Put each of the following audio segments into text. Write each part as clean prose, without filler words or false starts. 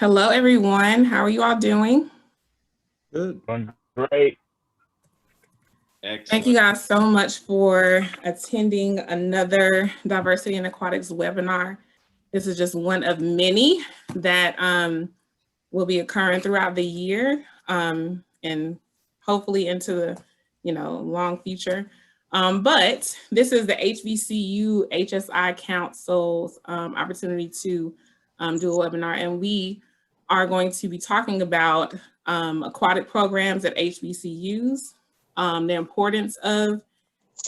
Hello, everyone. How are you all doing? Good. Doing great. Excellent. Thank you guys so much for attending another Diversity in Aquatics webinar. This is just one of many that will be occurring throughout the year and hopefully into the long future. But this is the HBCU HSI Council's opportunity to do a webinar, and we are going to be talking about aquatic programs at HBCUs, the importance of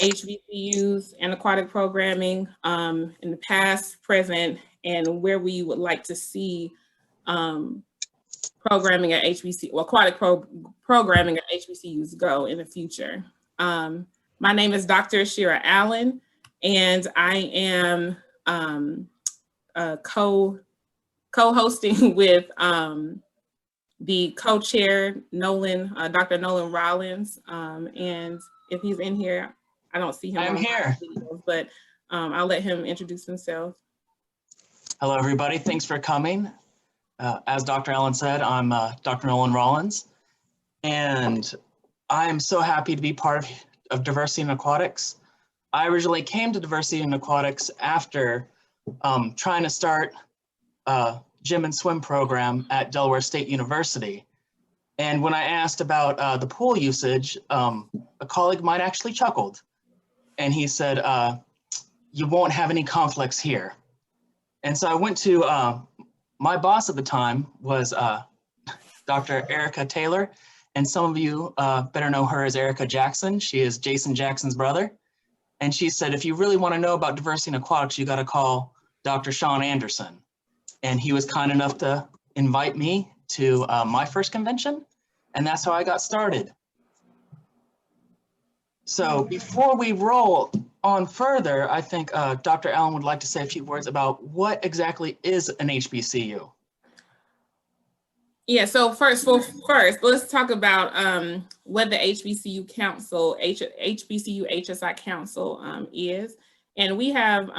HBCUs and aquatic programming in the past, present, and where we would like to see programming at aquatic programming at HBCUs go in the future. My name is Dr. Asherah Allen, and I am co-hosting with the co-chair, Dr. Nolan Rollins. And if he's in here, I don't see him. I'm here. Videos, but I'll let him introduce himself. Hello, everybody. Thanks for coming. As Dr. Allen said, I'm Dr. Nolan Rollins, and I'm so happy to be part of Diversity in Aquatics. I originally came to Diversity in Aquatics after trying to start a gym and swim program at Delaware State University. And when I asked about the pool usage, a colleague of mine actually chuckled. And he said, you won't have any conflicts here. And so I went to, my boss at the time was Dr. Erica Taylor. And some of you better know her as Erica Jackson. She is Jason Jackson's brother. And she said, if you really want to know about diversity in aquatics, you got to call Dr. Sean Anderson. And he was kind enough to invite me to my first convention. And that's how I got started. So before we roll on further, I think Dr. Allen would like to say a few words about what exactly is an HBCU. Yeah, so first, let's talk about what the HBCU Council, HBCU HSI Council is. And we have,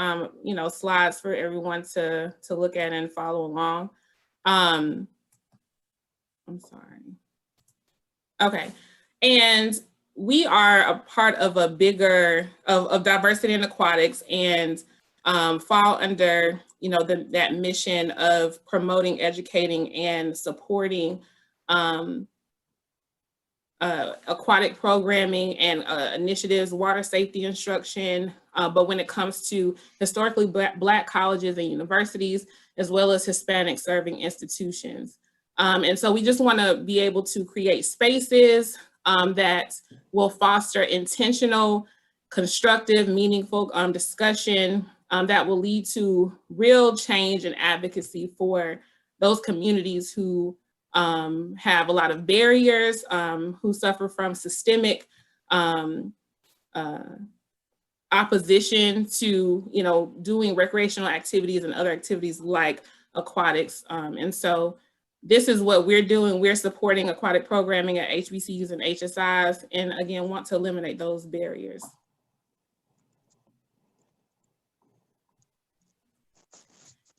slides for everyone to look at and follow along. I'm sorry. Okay, and we are a part of a bigger, of diversity in aquatics, and fall under, that mission of promoting, educating, and supporting aquatic programming and initiatives, water safety instruction. But when it comes to historically Black colleges and universities, as well as Hispanic serving institutions. And so we just want to be able to create spaces that will foster intentional, constructive, meaningful discussion that will lead to real change and advocacy for those communities who have a lot of barriers, who suffer from systemic opposition to, doing recreational activities and other activities like aquatics. And so this is what we're doing. We're supporting aquatic programming at HBCUs and HSIs, and again, want to eliminate those barriers.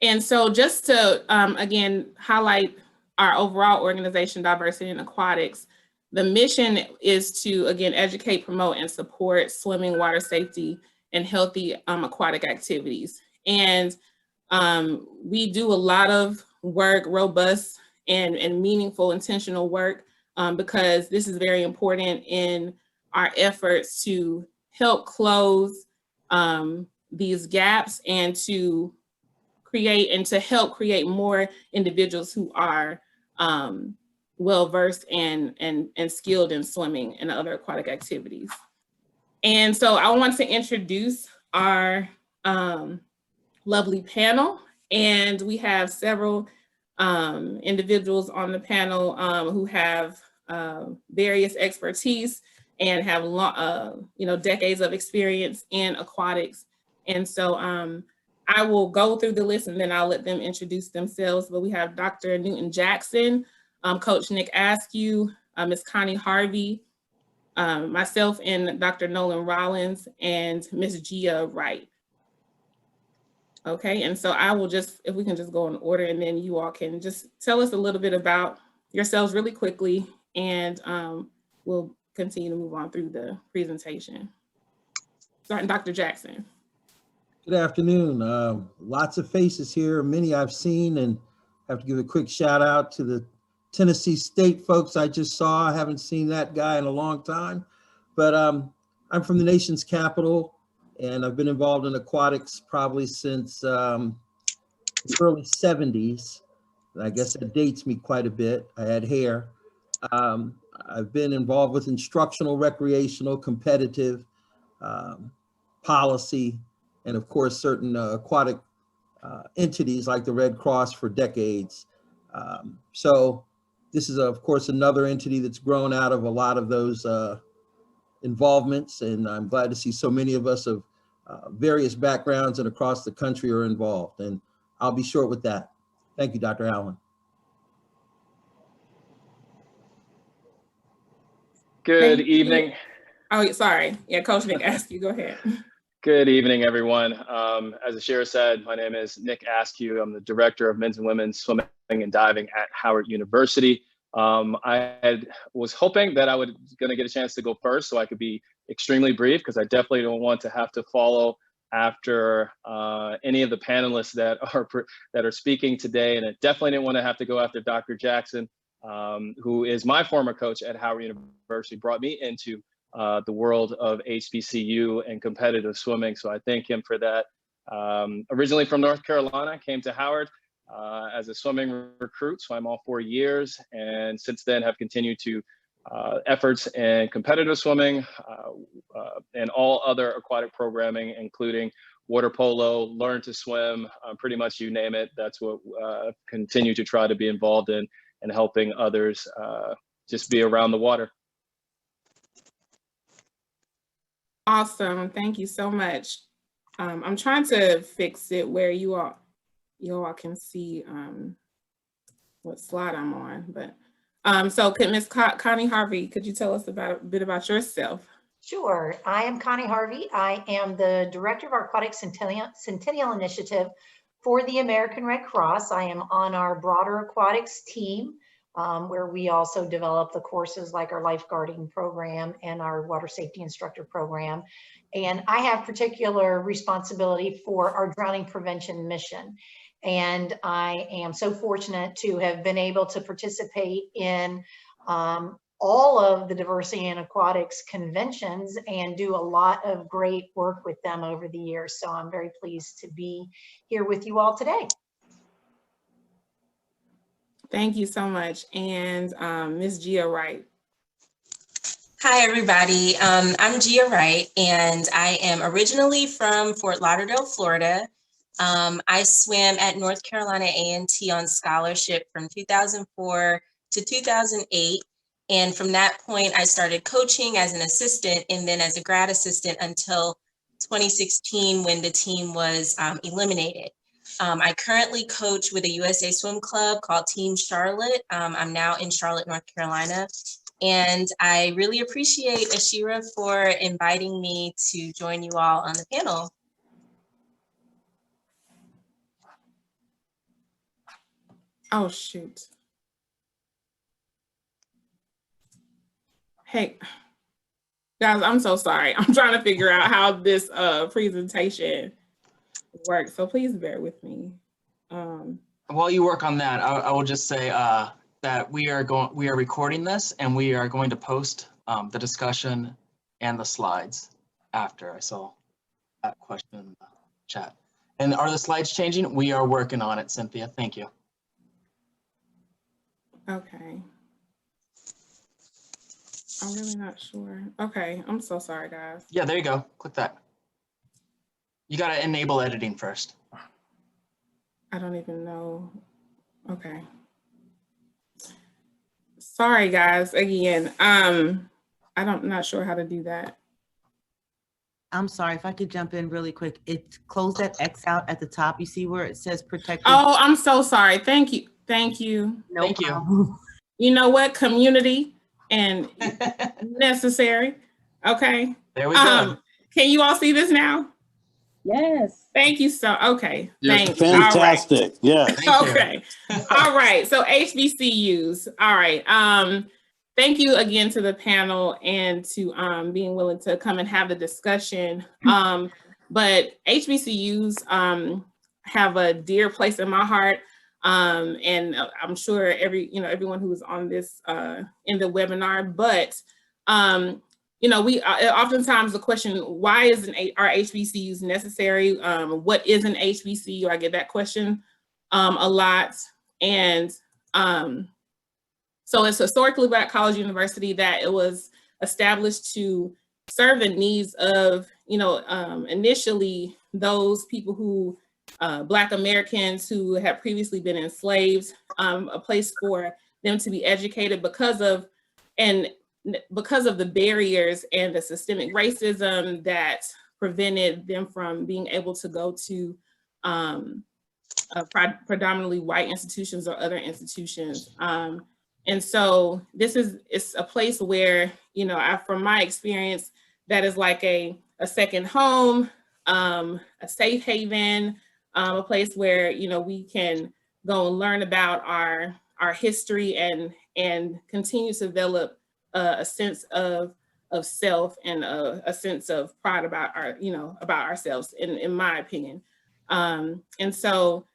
And so just to, again, highlight our overall organization, Diversity in Aquatics, the mission is to, again, educate, promote, and support swimming, water safety, and healthy aquatic activities. And we do a lot of work, robust and meaningful, intentional work, because this is very important in our efforts to help close these gaps and to create and to help create more individuals who are well-versed and skilled in swimming and other aquatic activities. And so I want to introduce our lovely panel, and we have several individuals on the panel who have various expertise and have decades of experience in aquatics. And so I will go through the list and then I'll let them introduce themselves. But we have Dr. Newton Jackson, Coach Nick Askew, Ms. Connie Harvey, myself and Dr. Nolan Rollins, and Ms. Gia Wright. Okay, and so I will just, if we can just go in order, and then you all can just tell us a little bit about yourselves really quickly, and we'll continue to move on through the presentation. Starting Dr. Jackson. Good afternoon. Lots of faces here, many I've seen, and have to give a quick shout out to the Tennessee State folks I just saw. I haven't seen that guy in a long time, but I'm from the nation's capital, and I've been involved in aquatics probably since the early 70s. I guess that dates me quite a bit. I had hair. I've been involved with instructional, recreational, competitive, policy, and of course, certain aquatic entities like the Red Cross for decades. So this is, of course, another entity that's grown out of a lot of those involvements, and I'm glad to see so many of us of various backgrounds and across the country are involved. And I'll be short with that. Thank you, Dr. Allen. Good evening. Oh, sorry. Yeah, Coach Nick asked you. Go ahead. Good evening, everyone. As Asherah said, my name is Nick Askew. I'm the Director of Men's and Women's Swimming and Diving at Howard University. I was hoping that I was going to get a chance to go first, so I could be extremely brief, because I definitely don't want to have to follow after any of the panelists that are speaking today, and I definitely didn't want to have to go after Dr. Jackson, who is my former coach at Howard University, brought me into the world of HBCU and competitive swimming. So I thank him for that. Originally from North Carolina, came to Howard as a swimming recruit. So I'm all 4 years, and since then have continued to efforts in competitive swimming and all other aquatic programming, including water polo, learn to swim, pretty much you name it. That's what continue to try to be involved in, and helping others just be around the water. Awesome. Thank you so much. I'm trying to fix it where you all can see what slide I'm on. But so could Ms. Connie Harvey, could you tell us a bit about yourself? Sure. I am Connie Harvey. I am the Director of our Aquatic Centennial Initiative for the American Red Cross. I am on our broader aquatics team, where we also develop the courses like our Lifeguarding program and our water safety instructor program. And I have particular responsibility for our drowning prevention mission. And I am so fortunate to have been able to participate in all of the diversity in aquatics conventions and do a lot of great work with them over the years. So I'm very pleased to be here with you all today. Thank you so much. And Ms. Gia Wright. Hi, everybody. I'm Gia Wright, and I am originally from Fort Lauderdale, Florida. I swam at North Carolina A&T on scholarship from 2004 to 2008. And from that point, I started coaching as an assistant and then as a grad assistant until 2016 when the team was eliminated. I currently coach with a USA Swim Club called Team Charlotte. I'm now in Charlotte, North Carolina. And I really appreciate Asherah for inviting me to join you all on the panel. Oh, shoot. Hey, guys, I'm so sorry. I'm trying to figure out how this presentation works, so please bear with me. While you work on that, I will just say that we are recording this, and we are going to post the discussion and the slides after. I saw that question in the chat. And are the slides changing? We are working on it, Cynthia. Thank you. Okay. I'm really not sure. Okay, I'm so sorry, guys. Yeah, there you go. Click that. You got to enable editing first. I don't even know. Okay. Sorry, guys, again. I'm not sure how to do that. I'm sorry, if I could jump in really quick. Close that X out at the top. You see where it says protect. Oh, I'm so sorry. Thank you. Thank you. No Thank problem. You know what? Community and necessary. Okay. There we go. Can you all see this now? Yes. Thank you so, okay, Yes, thanks. fantastic. Yes. Thank you. All right. Okay. All right, so HBCUs. All right. Thank you again to the panel and to being willing to come and have the discussion. But HBCUs have a dear place in my heart. And I'm sure everyone who is on this in the webinar, but we oftentimes the question, why isn't our HBCUs necessary? What is an HBCU? I get that question a lot. And so it's historically Black college university that it was established to serve the needs of, initially those people who, Black Americans who had previously been enslaved, a place for them to be educated because of the barriers and the systemic racism that prevented them from being able to go to predominantly white institutions or other institutions. And so it's a place where, from my experience, that is like a second home, a safe haven, a place where, we can go and learn about our history and continue to develop a sense of self and a sense of pride about about ourselves, in my opinion. And so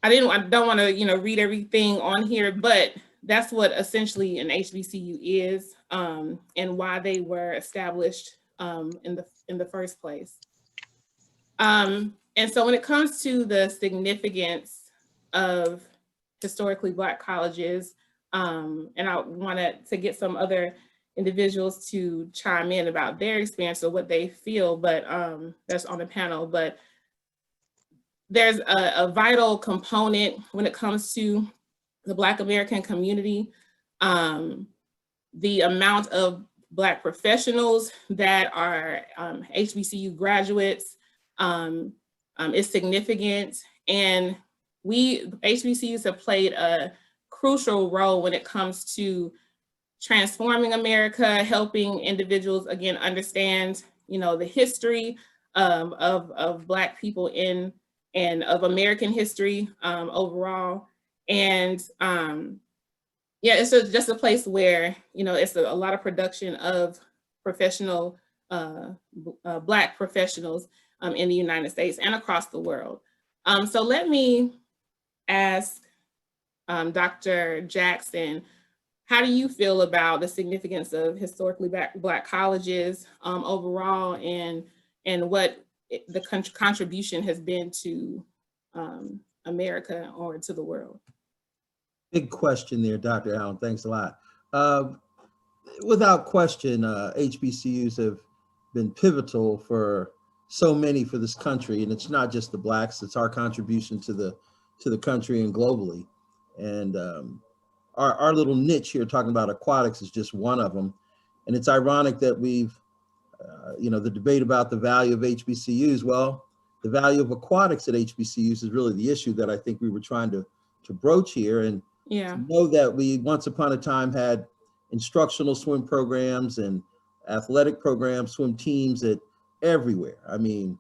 I don't want to, read everything on here, but that's what essentially an HBCU is, and why they were established in the first place. And so when it comes to the significance of historically Black colleges, and I wanted to get some other individuals to chime in about their experience or what they feel, but that's on the panel. But there's a vital component when it comes to the Black American community. The amount of Black professionals that are HBCU graduates is significant. And HBCUs have played a crucial role when it comes to transforming America, helping individuals, again, understand, the history of Black people and of American history overall. And it's just a place where, it's a lot of production of professional, Black professionals in the United States and across the world. So let me ask Dr. Jackson, how do you feel about the significance of historically Black colleges overall, and what the contribution has been to America or to the world? Big question there, Dr. Allen. Thanks a lot. Without question, HBCUs have been pivotal for so many for this country, and it's not just the Blacks; it's our contribution to the country and globally. And our little niche here, talking about aquatics, is just one of them. And it's ironic that we've, the debate about the value of HBCUs. Well, the value of aquatics at HBCUs is really the issue that I think we were trying to broach here. And to know that we once upon a time had instructional swim programs and athletic programs, swim teams at everywhere. I mean,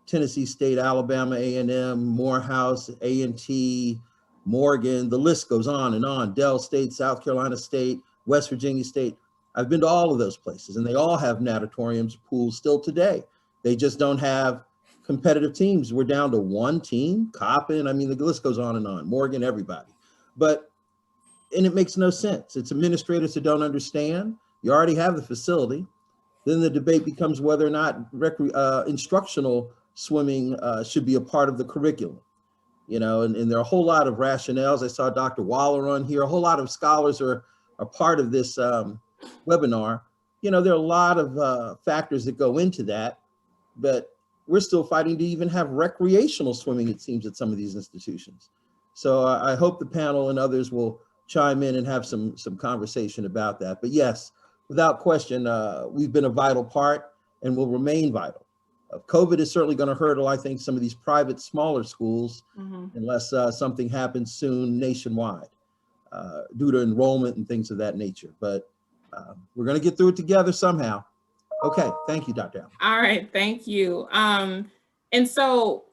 Tennessee State, Alabama A&M, Morehouse, A&T, Morgan, the list goes on and on. Dell State, South Carolina State, West Virginia State. I've been to all of those places, and they all have natatoriums, pools still today. They just don't have competitive teams. We're down to one team, Coppin. I mean, the list goes on and on. Morgan, everybody. And it makes no sense. It's administrators who don't understand. You already have the facility. Then the debate becomes whether or not instructional swimming should be a part of the curriculum. And there are a whole lot of rationales. I saw Dr. Waller on here. A whole lot of scholars are part of this webinar. There are a lot of factors that go into that, but we're still fighting to even have recreational swimming, it seems, at some of these institutions. So I hope the panel and others will chime in and have some conversation about that. But yes, without question, we've been a vital part and will remain vital. COVID is certainly going to hurdle, I think, some of these private, smaller schools, unless something happens soon nationwide due to enrollment and things of that nature. But we're going to get through it together somehow. Okay, thank you, Dr. Allen. All right, thank you. And so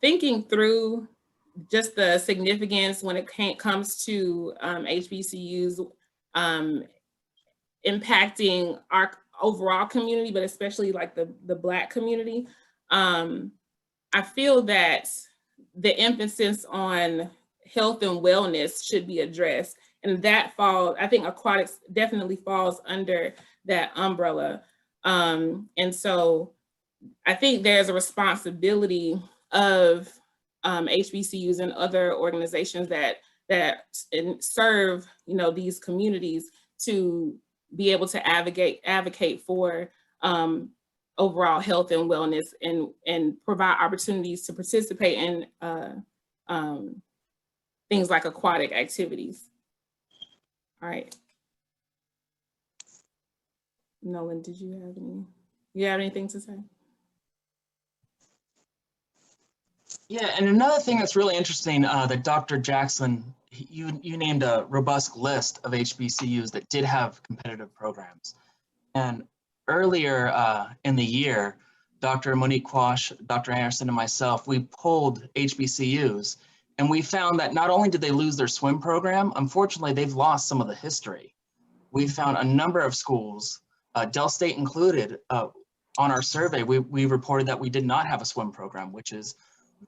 thinking through just the significance when it comes to HBCUs impacting our overall community, but especially like the Black community, I feel that the emphasis on health and wellness should be addressed. And that falls, I think aquatics definitely falls under that umbrella. And so I think there's a responsibility of HBCUs and other organizations that serve, you know, these communities to be able to advocate for overall health and wellness and provide opportunities to participate in things like aquatic activities. All right. Nolan, did you have anything to say? Yeah, and another thing that's really interesting that Dr. Jackson, you named a robust list of HBCUs that did have competitive programs. And earlier in the year, Dr. Monique Quash, Dr. Anderson, and myself, we polled HBCUs, and we found that not only did they lose their swim program, unfortunately, they've lost some of the history. We found a number of schools, Del State included, on our survey, we reported that we did not have a swim program, which is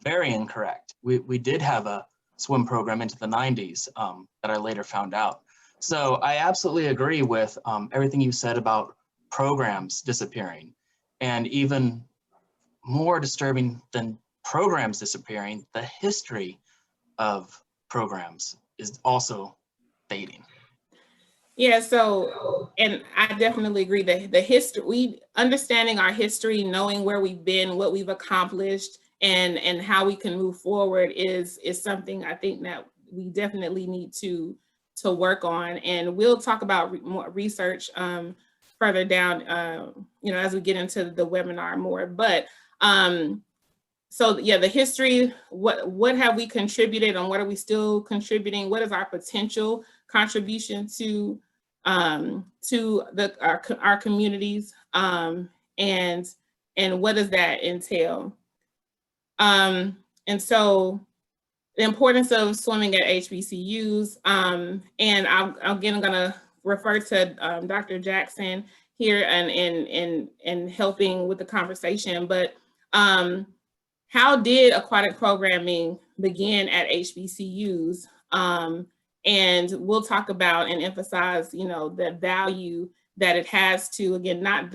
very incorrect. We did have a swim program into the 90s that I later found out. So I absolutely agree with everything you said about programs disappearing, and even more disturbing than programs disappearing, the history of programs is also fading. Yeah, so, and I definitely agree that the history, understanding our history, knowing where we've been, what we've accomplished, and how we can move forward is something I think that we definitely need to work on. And we'll talk about more research further down, you know, as we get into the webinar more. But so yeah, the history, what have we contributed and what are we still contributing? What is our potential contribution to our communities, and what does that entail? And so the importance of swimming at HBCUs, and I'm gonna refer to Dr. Jackson here and helping with the conversation, but how did aquatic programming begin at HBCUs? And we'll talk about and emphasize, you know, the value that it has to, again, not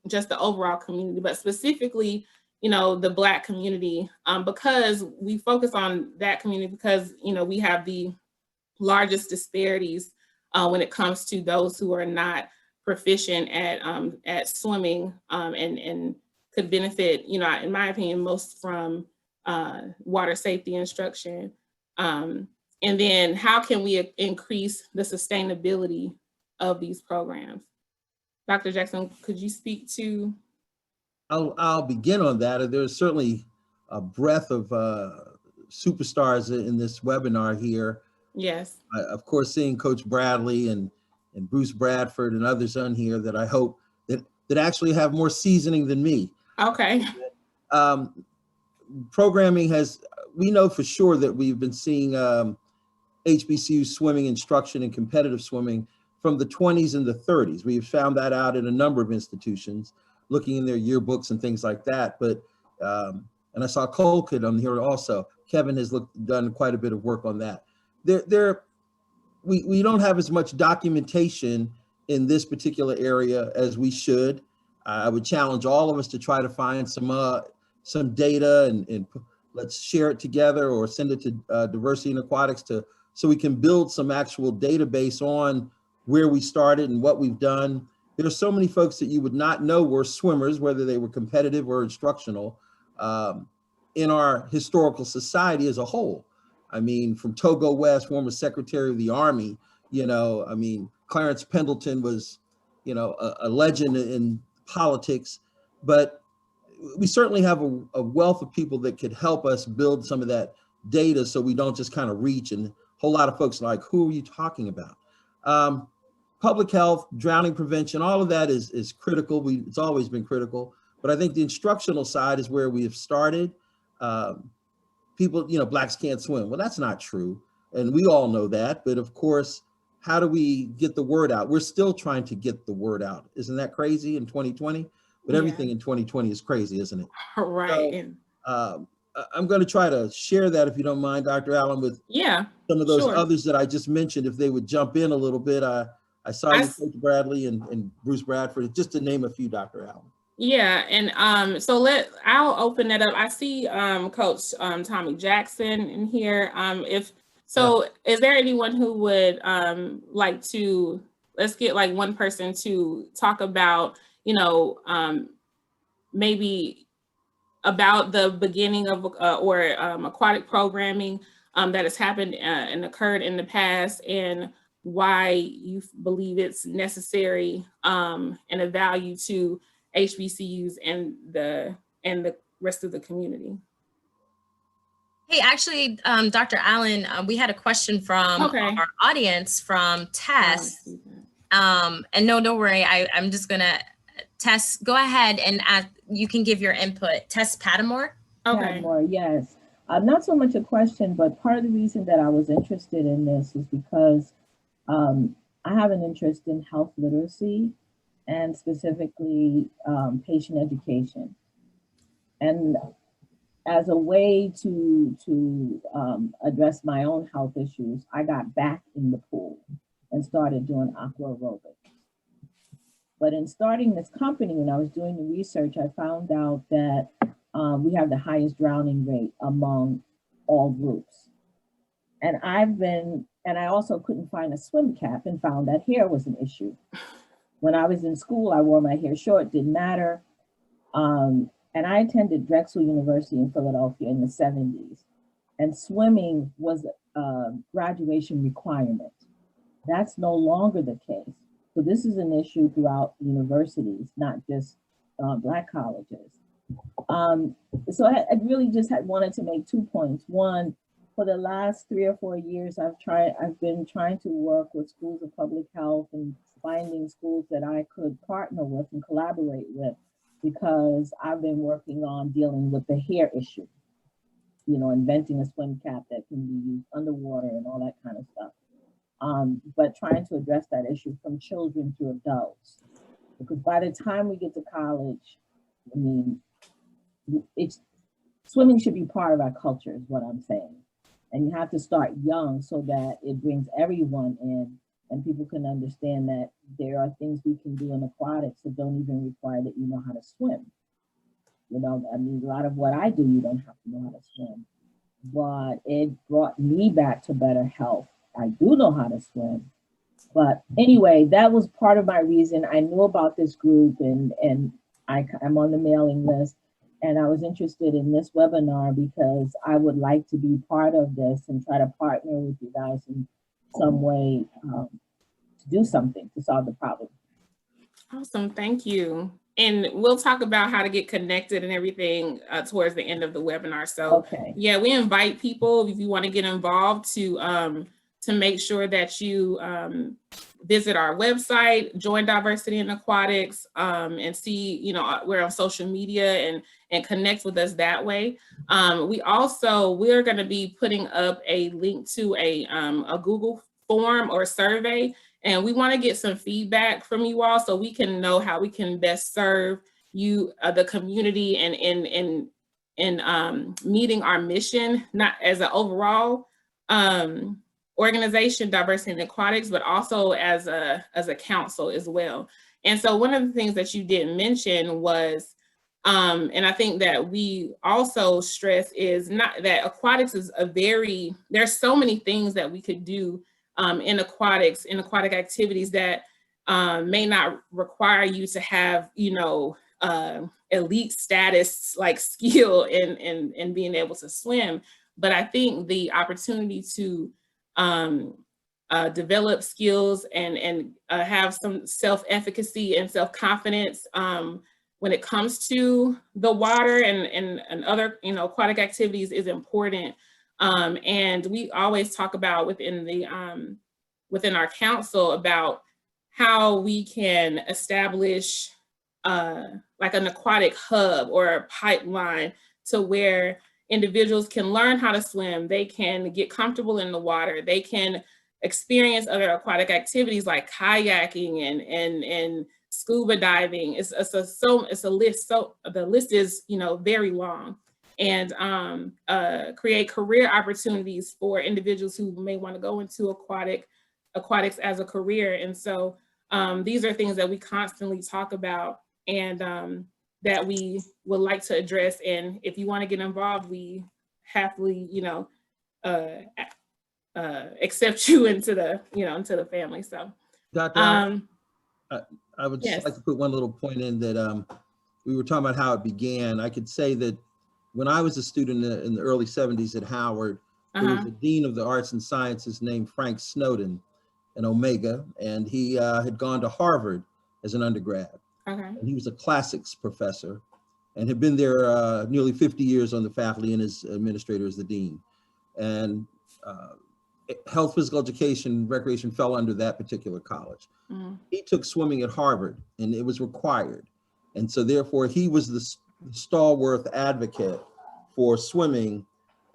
just the overall community, but specifically, you know, the Black community, because we focus on that community because, you know, we have the largest disparities when it comes to those who are not proficient at swimming and could benefit, you know, in my opinion, most from water safety instruction. And then how can we increase the sustainability of these programs? Dr. Jackson, could you speak to? I'll begin on that. There's certainly a breadth of superstars in this webinar here. Yes. Of course, seeing Coach Bradley and Bruce Bradford and others on here that I hope that actually have more seasoning than me. Okay. Programming we know for sure that we've been seeing HBCU swimming instruction and competitive swimming from the 20s and the 30s. We've found that out in a number of institutions, looking in their yearbooks and things like that. But, and I saw Cole Kid on here also. Kevin has done quite a bit of work on that. We don't have as much documentation in this particular area as we should. I would challenge all of us to try to find some data and let's share it together or send it to Diversity in Aquatics so we can build some actual database on where we started and what we've done. There are so many folks that you would not know were swimmers, whether they were competitive or instructional, in our historical society as a whole. I mean, from Togo West, former Secretary of the Army, you know, I mean, Clarence Pendleton was, you know, a legend in politics, but we certainly have a wealth of people that could help us build some of that data so we don't just kind of reach, and a whole lot of folks are like, who are you talking about? Public health, drowning prevention, all of that is critical. It's always been critical, But I think the instructional side is where we have started. People, blacks can't swim. Well, that's not true. And we all know that. But of course, how do we get the word out? We're still trying to get the word out. Isn't that crazy in 2020? But everything in 2020 is crazy, isn't it? Right. So, I'm going to try to share that, if you don't mind, Dr. Allen, with some of those others that I just mentioned, if they would jump in a little bit. I saw you, Coach Bradley and Bruce Bradford, just to name a few, Dr. Allen. Yeah, and so I'll open it up. I see Coach Tommy Jackson in here. Is there anyone who would like to, let's get like one person to talk about, maybe about the beginning of aquatic programming that has happened and occurred in the past, and why you believe it's necessary and a value to HBCUs and the rest of the community. Hey, actually, Dr. Allen, we had a question from our audience from Tess. And no, don't worry, I'm just gonna, Tess, go ahead and you can give your input. Tess Padamore? Okay. Padamore, yes. Not so much a question, but part of the reason that I was interested in this is because I have an interest in health literacy and specifically patient education. And as a way to address my own health issues, I got back in the pool and started doing aqua aerobics. But in starting this company, when I was doing the research, I found out that we have the highest drowning rate among all groups. And I also couldn't find a swim cap and found that hair was an issue. When I was in school, I wore my hair short, didn't matter. And I attended Drexel University in Philadelphia in the 70s. And swimming was a graduation requirement. That's no longer the case. So this is an issue throughout universities, not just Black colleges. So I really just wanted to make 2 points. One, for the last 3 or 4 years, I've been trying to work with schools of public health and finding schools that I could partner with and collaborate with, because I've been working on dealing with the hair issue, inventing a swim cap that can be used underwater and all that kind of stuff. But trying to address that issue from children to adults, because by the time we get to college, I mean, swimming should be part of our culture, is what I'm saying. And you have to start young so that it brings everyone in and people can understand that there are things we can do in aquatics that don't even require that you know how to swim. I mean, a lot of what I do, you don't have to know how to swim. But it brought me back to better health. I do know how to swim. But anyway, that was part of my reason. I knew about this group and I'm on the mailing list. And I was interested in this webinar because I would like to be part of this and try to partner with you guys in some way to do something to solve the problem. Awesome, thank you. And we'll talk about how to get connected and everything towards the end of the webinar. So yeah, we invite people, if you want to get involved, to make sure that you visit our website, join Diversity in Aquatics, and see, we're on social media and connect with us that way. We're going to be putting up a link to a Google form or survey, and we want to get some feedback from you all so we can know how we can best serve you, the community, and in meeting our mission, not as an overall organization, Diversity in Aquatics, but also as a council as well. And so one of the things that you didn't mention was, and I think that we also stress, is not that aquatics is there's so many things that we could do in aquatics, in aquatic activities that may not require you to have, elite status like skill in being able to swim. But I think the opportunity to develop skills and have some self-efficacy and self-confidence when it comes to the water and other aquatic activities is important. And we always talk about within our council about how we can establish like an aquatic hub or a pipeline to where individuals can learn how to swim, they can get comfortable in the water, they can experience other aquatic activities like kayaking and scuba diving. It's a list. So the list is, you know, very long, and create career opportunities for individuals who may want to go into aquatics as a career. And so these are things that we constantly talk about, and that we would like to address. And if you want to get involved, we happily, you know, accept you into the family. So, Dr. I would just like to put one little point in that we were talking about how it began. I could say that when I was a student in the early 70s at Howard, there was a dean of the arts and sciences named Frank Snowden, an Omega, and he had gone to Harvard as an undergrad. And he was a classics professor and had been there nearly 50 years on the faculty and as administrator as the dean. And health, physical education, recreation fell under that particular college. He took swimming at Harvard and it was required. And so therefore he was the stalwart advocate for swimming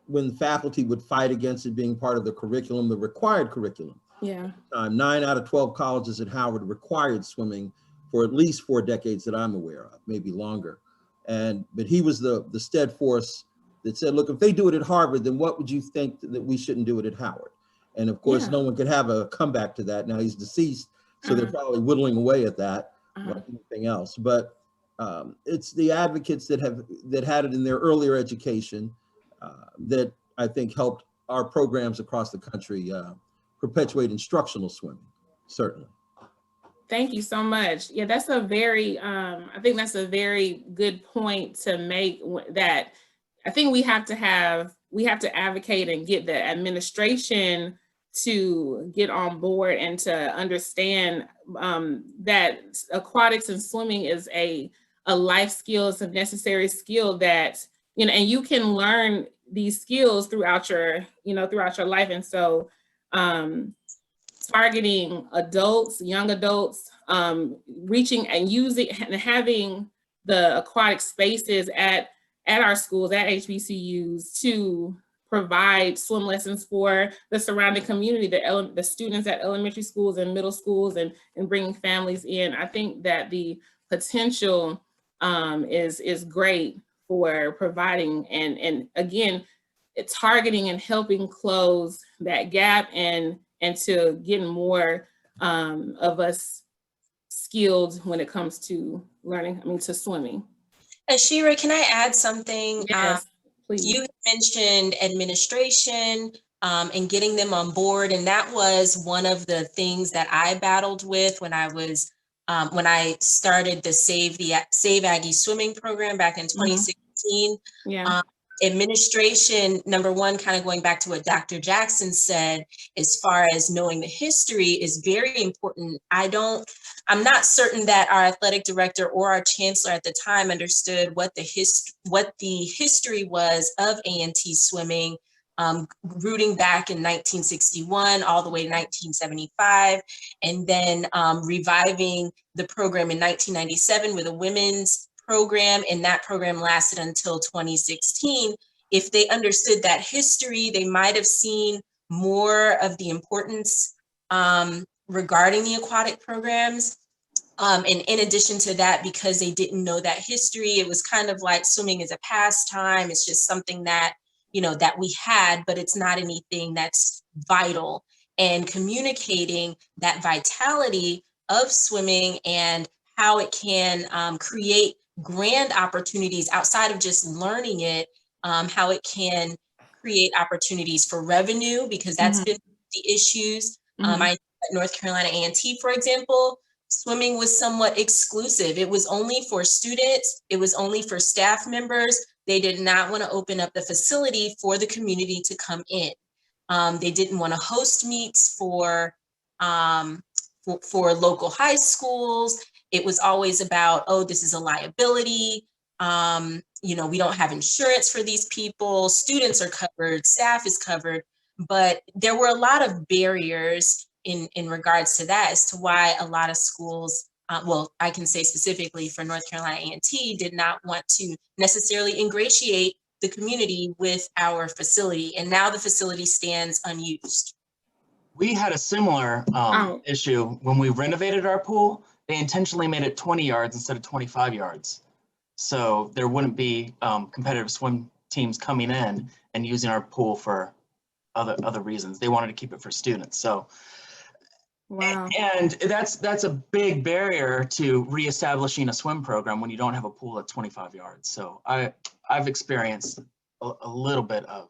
when faculty would fight against it being part of the curriculum, the required curriculum. 9 out of 12 colleges at Howard required swimming for at least 4 decades that I'm aware of, maybe longer. But he was the stead force that said, look, if they do it at Harvard, then what would you think that we shouldn't do it at Howard? And of course, no one could have a comeback to that. Now he's deceased, so they're probably whittling away at that, like anything else. But it's the advocates that had it in their earlier education that I think helped our programs across the country perpetuate instructional swimming, certainly. Thank you so much. Yeah, that's a very, I think that's a very good point to make, that I think we have to advocate and get the administration to get on board and to understand that aquatics and swimming is a life skill, it's a necessary skill that, you know, and you can learn these skills throughout your life. And so targeting adults, young adults, reaching and using and having the aquatic spaces at our schools, at HBCUs, to provide swim lessons for the surrounding community, the students at elementary schools and middle schools, and bringing families in. I think that the potential is great for providing and again, targeting and helping close that gap and to getting more of us skilled when it comes to learning, to swimming. Asherah, can I add something? Yes, please. You mentioned administration and getting them on board, and that was one of the things that I battled with when I started the Save Aggie swimming program back in 2016. Administration, number one, kind of going back to what Dr. Jackson said, as far as knowing the history is very important. I'm not certain that our athletic director or our chancellor at the time understood what the history was of A&T swimming, rooting back in 1961 all the way to 1975, and then reviving the program in 1997 with a women's program, and that program lasted until 2016. If they understood that history, they might have seen more of the importance regarding the aquatic programs. And in addition to that, because they didn't know that history, it was kind of like swimming is a pastime. It's just something that, that we had, but it's not anything that's vital. And communicating that vitality of swimming and how it can create grand opportunities outside of just learning it, how it can create opportunities for revenue, because that's been the issues. I at North Carolina A&T, for example, swimming was somewhat exclusive. It was only for students. It was only for staff members. They did not want to open up the facility for the community to come in. They didn't want to host meets for local high schools. It was always about, oh, this is a liability. We don't have insurance for these people. Students are covered, staff is covered, but there were a lot of barriers in regards to that as to why a lot of schools well, I can say specifically for North Carolina A&T, did not want to necessarily ingratiate the community with our facility, and now the facility stands unused. We had a similar issue when we renovated our pool. They intentionally made it 20 yards instead of 25 yards. So there wouldn't be competitive swim teams coming in and using our pool for other reasons. They wanted to keep it for students. So, wow. And that's a big barrier to reestablishing a swim program when you don't have a pool at 25 yards. So I've experienced a little bit of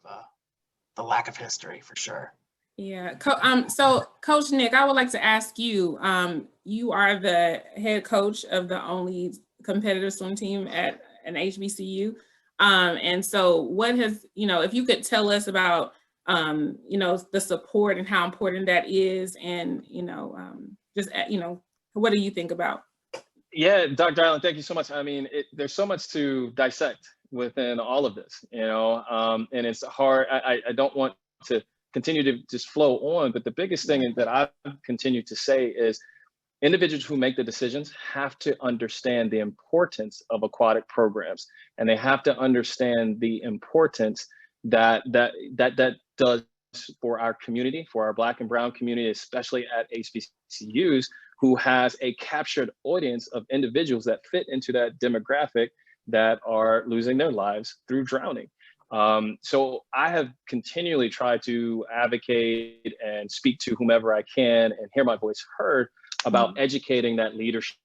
the lack of history for sure. Yeah. So Coach Nick, I would like to ask you, you are the head coach of the only competitive swim team at an HBCU. And so what has, if you could tell us about, the support and how important that is, and, what do you think about? Yeah, Dr. Allen, thank you so much. I mean, there's so much to dissect within all of this, and it's hard. I don't want to continue to just flow on, but the biggest thing that I've continued to say is individuals who make the decisions have to understand the importance of aquatic programs, and they have to understand the importance that does for our community, for our Black and brown community, especially at HBCUs, who has a captured audience of individuals that fit into that demographic that are losing their lives through drowning. So I have continually tried to advocate and speak to whomever I can and hear my voice heard about educating that leadership.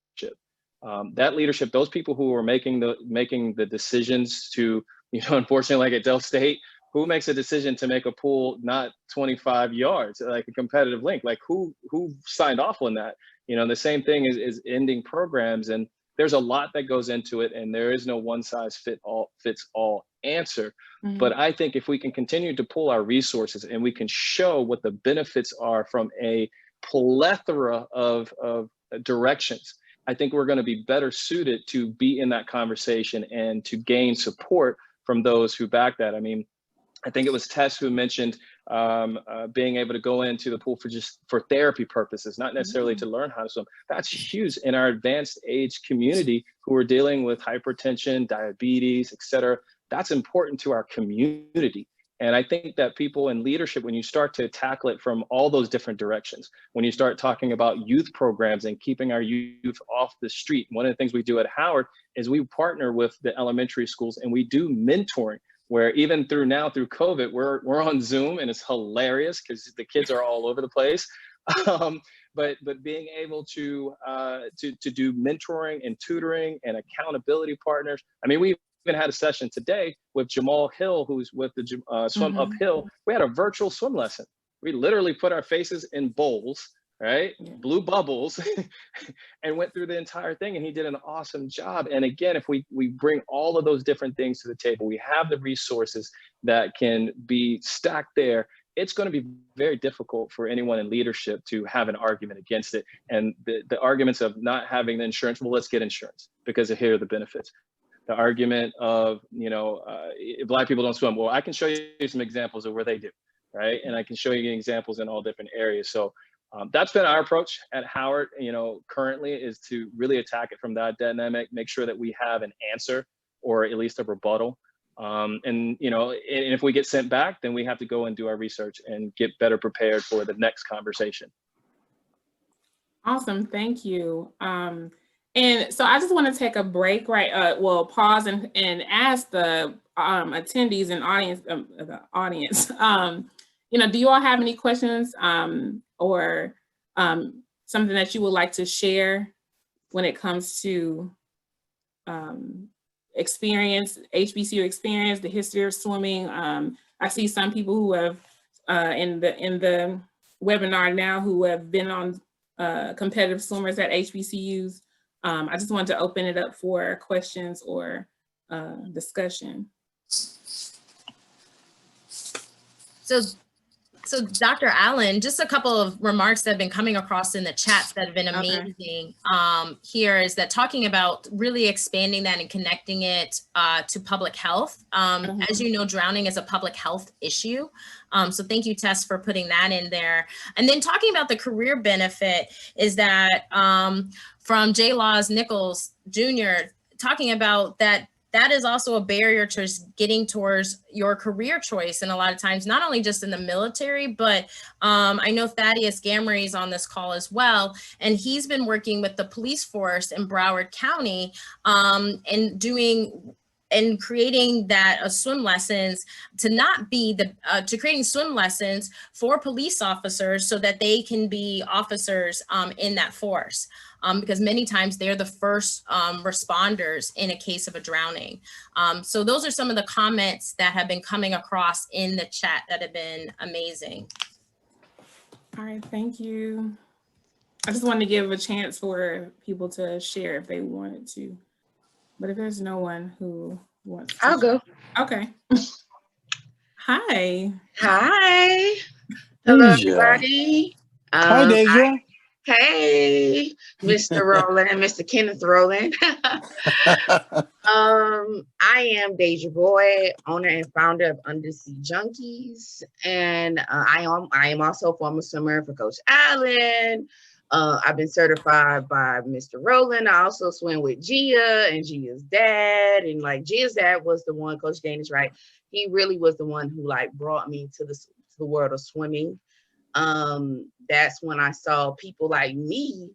That leadership, those people who are making the decisions to, unfortunately, like at Del State, who makes a decision to make a pool not 25 yards, like a competitive link? Like who signed off on that? The same thing is ending programs, and there's a lot that goes into it, and there is no one size fits all answer. But I think if we can continue to pull our resources and we can show what the benefits are from a plethora of directions, I think we're going to be better suited to be in that conversation and to gain support from those who back that. I mean, I think it was Tess who mentioned being able to go into the pool for therapy purposes, not necessarily to learn how to swim. That's huge in our advanced age community who are dealing with hypertension, diabetes, et cetera. That's important to our community. And I think that people in leadership, when you start to tackle it from all those different directions, when you start talking about youth programs and keeping our youth off the street, one of the things we do at Howard is we partner with the elementary schools and we do mentoring, where even through COVID, we're on Zoom, and it's hilarious because the kids are all over the place. But being able to do mentoring and tutoring and accountability partners. I mean, we even had a session today with Jamal Hill, who's with the Swim Uphill. We had a virtual swim lesson. We literally put our faces in bowls, right? Blue bubbles, and went through the entire thing, and he did an awesome job. And again, if we bring all of those different things to the table, we have the resources that can be stacked there. It's going to be very difficult for anyone in leadership to have an argument against it. And the arguments of not having the insurance, well, let's get insurance because here are the benefits. The argument of, if Black people don't swim, well, I can show you some examples of where they do, right? And I can show you examples in all different areas. So that's been our approach at Howard, currently, is to really attack it from that dynamic, make sure that we have an answer or at least a rebuttal. And if we get sent back, then we have to go and do our research and get better prepared for the next conversation. Awesome, thank you. And so I just want to take a break, right? Pause and ask the attendees and audience, do you all have any questions or something that you would like to share when it comes to experience, HBCU experience, the history of swimming? I see some people who have in the webinar now who have been on competitive swimmers at HBCUs. I just wanted to open it up for questions or discussion. So So Dr. Allen, just a couple of remarks that have been coming across in the chats that have been amazing here is that talking about really expanding that and connecting it to public health. As you know, drowning is a public health issue. So thank you, Tess, for putting that in there. And then talking about the career benefit is that from J. Laws Nichols Jr., talking about that is also a barrier to getting towards your career choice. And a lot of times, not only just in the military, but I know Thaddeus Gamry is on this call as well. And he's been working with the police force in Broward County and creating that swim lessons to not be to creating swim lessons for police officers so that they can be officers in that force. Because many times they're the first responders in a case of a drowning. So those are some of the comments that have been coming across in the chat that have been amazing. All right, thank you. I just wanted to give a chance for people to share if they wanted to. But if there's no one who wants to I'll go. Okay. Hi. Hi. Hello, everybody. Hi, Deja. Hey, Mr. Roland and Mr. Kenneth Roland. I am Deja Boy, owner and founder of Undersea Junkies. And I am also a former swimmer for Coach Allen. I've been certified by Mr. Roland. I also swim with Gia and Gia's dad. And like Gia's dad was the one, Coach Danish, right? He really was the one who like brought me to the world of swimming. That's when I saw people like me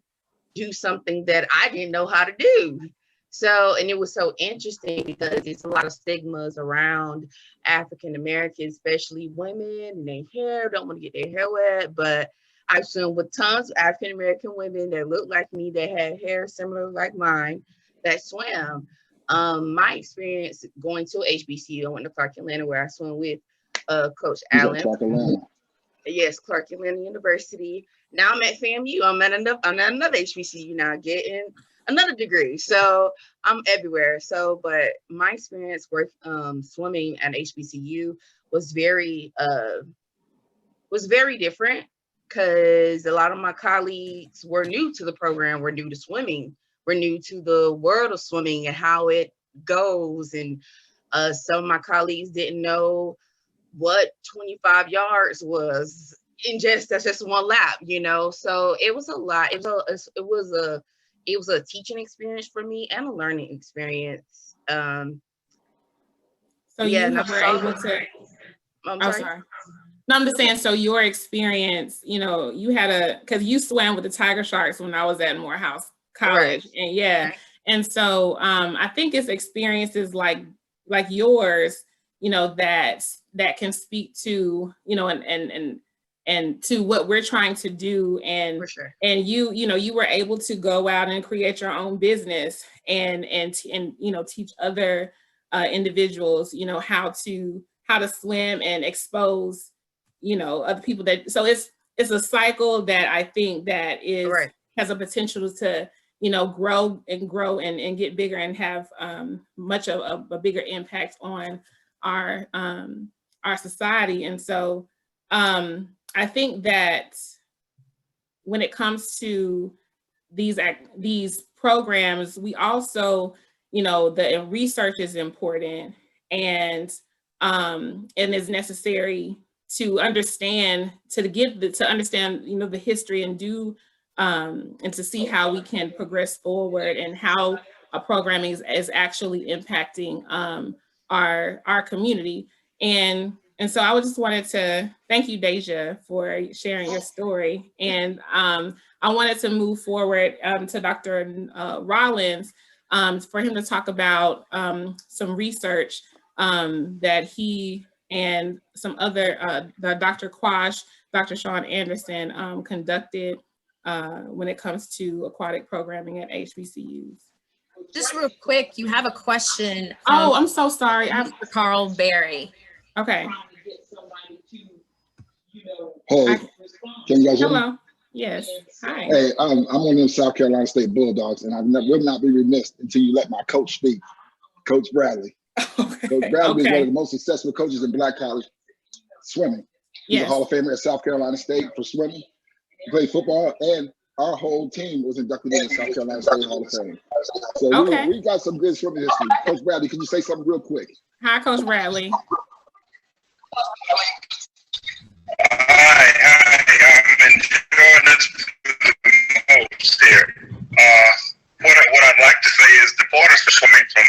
do something that I didn't know how to do. So, and it was so interesting because it's a lot of stigmas around African Americans, especially women and their hair, don't want to get their hair wet, but I've swum with tons of African American women that look like me, that had hair similar like mine, that swam. My experience going to HBCU, I went to Clark Atlanta where I swam with Coach Allen. Yes, Clark Atlanta University. Now I'm at FAMU. I'm at another HBCU now, getting another degree. So I'm everywhere. So, but my experience with swimming at HBCU was very different because a lot of my colleagues were new to the program, were new to swimming, were new to the world of swimming and how it goes. And some of my colleagues didn't know what 25 yards was that's just one lap, you know. So it was a lot. It was a teaching experience for me and a learning experience. So yeah, you were able to. I'm sorry. No, I'm just saying. So your experience, you know, you had because you swam with the Tiger Sharks when I was at Morehouse College, right. And yeah, and so I think it's experiences like yours, you know, that can speak to, you know, and to what we're trying to do. And for sure. And you know, you were able to go out and create your own business and you know, teach other individuals, you know, how to swim and expose, you know, other people so it's a cycle that I think that has a potential to, you know, grow and get bigger and have much of a bigger impact on our society. And so I think that when it comes to these programs, we also, you know, the research is important and is necessary to understand, you know, the history and and to see how we can progress forward and how programming is actually impacting our community. And so I just wanted to thank you, Deja, for sharing your story. And I wanted to move forward to Dr. Rollins for him to talk about some research that he and some other, Dr. Quash, Dr. Sean Anderson conducted when it comes to aquatic programming at HBCUs. Just real quick, you have a question. Oh, I'm so sorry. Mr. Carl Berry. Okay. Hey, can you guys hear me? Hello. Yes. Hi. Hey, I'm on the South Carolina State Bulldogs, and I will not be remiss until you let my coach speak, Coach Bradley. Okay. Coach Bradley is one of the most successful coaches in Black college swimming. He's a Hall of Famer at South Carolina State for swimming. He played football, and our whole team was inducted into the South Carolina State Hall of Fame. So we got some good swimming history. Coach Bradley, can you say something real quick? Hi, Coach Bradley. Hi, I'm enjoying this most here. What I'd like to say is the importance of swimming from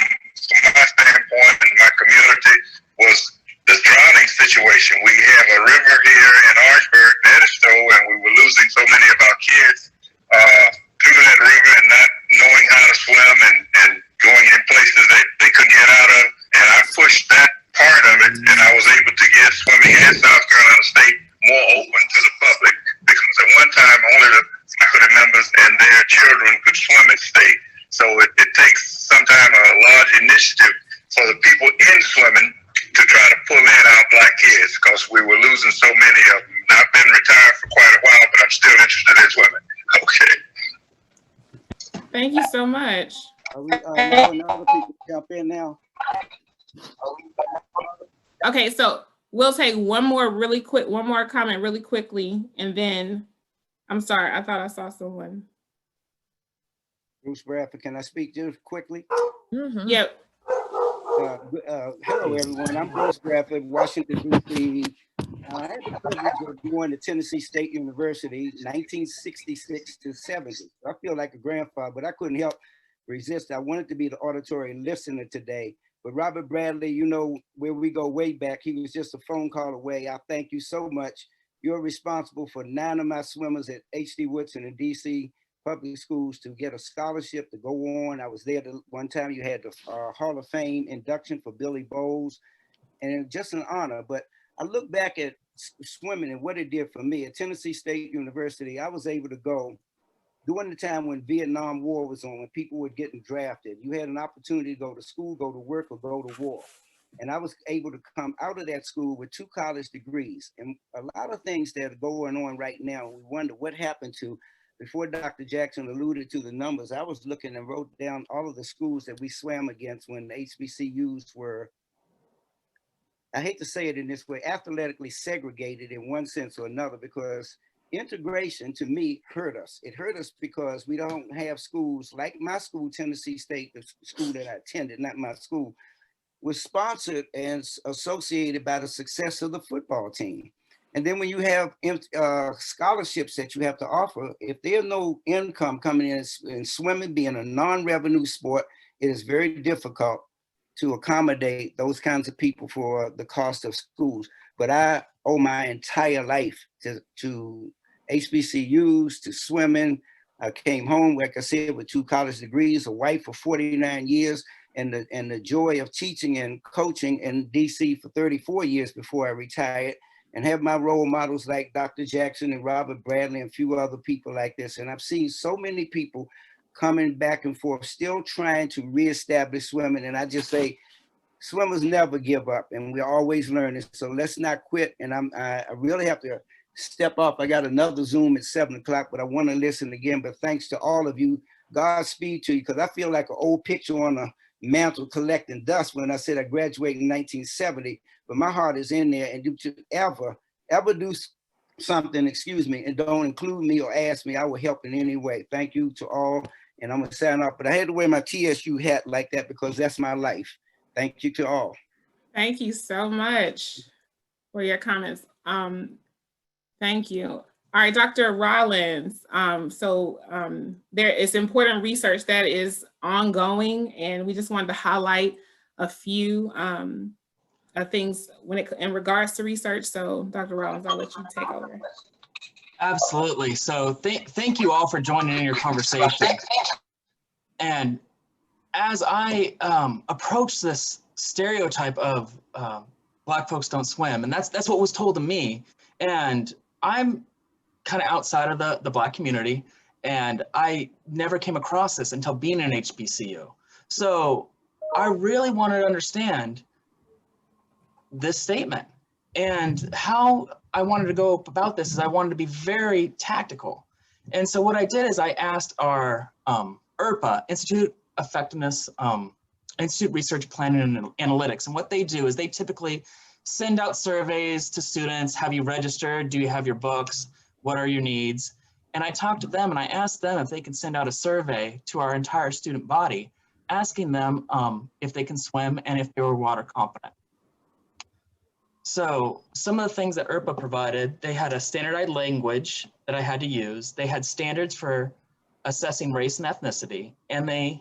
my standpoint and my community was the drowning situation. We have a river here in Orangeburg, Edisto, and we were losing so many of our kids through that river and not knowing how to swim and going in places that they couldn't get out of. And I pushed that part of it, and I was able to get swimming in South Carolina State more open to the public, because at one time only the faculty members and their children could swim at state. So it takes sometimes a large initiative for the people in swimming to try to pull in our Black kids, because we were losing so many of them. I've been retired for quite a while, but I'm still interested in swimming. Okay. Thank you so much. Are we allowing other people to jump in now? Okay, so we'll take one more comment really quickly, and then, I'm sorry, I thought I saw someone. Bruce Bradford, can I speak just quickly? Mm-hmm. Yep. Hello, everyone. I'm Bruce Bradford, Washington, D.C. I had the privilege of going to Tennessee State University, 1966 to 70. I feel like a grandfather, but I couldn't help resist. I wanted to be the auditory listener today. But Robert Bradley, you know, where we go way back, he was just a phone call away. I thank you so much. You're responsible for 9 of my swimmers at H.D. Woodson and D.C. public schools to get a scholarship to go on. I was there one time. You had the Hall of Fame induction for Billy Bowles, and just an honor. But I look back at swimming and what it did for me. At Tennessee State University, I was able to go during the time when Vietnam War was on, when people were getting drafted. You had an opportunity to go to school, go to work, or go to war. And I was able to come out of that school with 2 college degrees. And a lot of things that are going on right now, we wonder what happened to. Before Dr. Jackson alluded to the numbers, I was looking and wrote down all of the schools that we swam against when the HBCUs were, I hate to say it in this way, athletically segregated in one sense or another, because integration to me hurt us. It hurt us because we don't have schools like my school, Tennessee State, the school that I attended, not my school, was sponsored and associated by the success of the football team. And then when you have scholarships that you have to offer, if there's no income coming in swimming being a non-revenue sport, it is very difficult to accommodate those kinds of people for the cost of schools. But I owe my entire life to HBCUs, to swimming. I came home, like I said, with 2 college degrees, a wife for 49 years, and the joy of teaching and coaching in DC for 34 years before I retired, and have my role models like Dr. Jackson and Robert Bradley and a few other people like this. And I've seen so many people coming back and forth, still trying to reestablish swimming. And I just say, swimmers never give up, and we're always learning. So let's not quit. And I really have to step off. I got another Zoom at 7 o'clock, but I want to listen again. But thanks to all of you. Godspeed to you, because I feel like an old picture on a mantle collecting dust when I said I graduated in 1970, but my heart is in there. And to ever do something, excuse me, and don't include me or ask me, I will help in any way. Thank you to all, and I'm gonna sign off, but I had to wear my TSU hat like that because that's my life. Thank you to all. Thank you so much for your comments. Thank you. All right, Dr. Rollins. There is important research that is ongoing, and we just wanted to highlight a few things in regards to research. So, Dr. Rollins, I'll let you take over. Absolutely. So, thank you all for joining in your conversation. And as I approach this stereotype of Black folks don't swim, and that's what was told to me, and I'm kind of outside of the Black community, and I never came across this until being in HBCU. So I really wanted to understand this statement, and how I wanted to go about this is I wanted to be very tactical. And so what I did is I asked our IRPA, Institute Effectiveness, Institute Research Planning and Analytics, and what they do is they typically send out surveys to students. Have you registered? Do you have your books? What are your needs? And I talked to them and I asked them if they could send out a survey to our entire student body, asking them if they can swim and if they were water competent. So some of the things that IRPA provided, they had a standardized language that I had to use. They had standards for assessing race and ethnicity, and they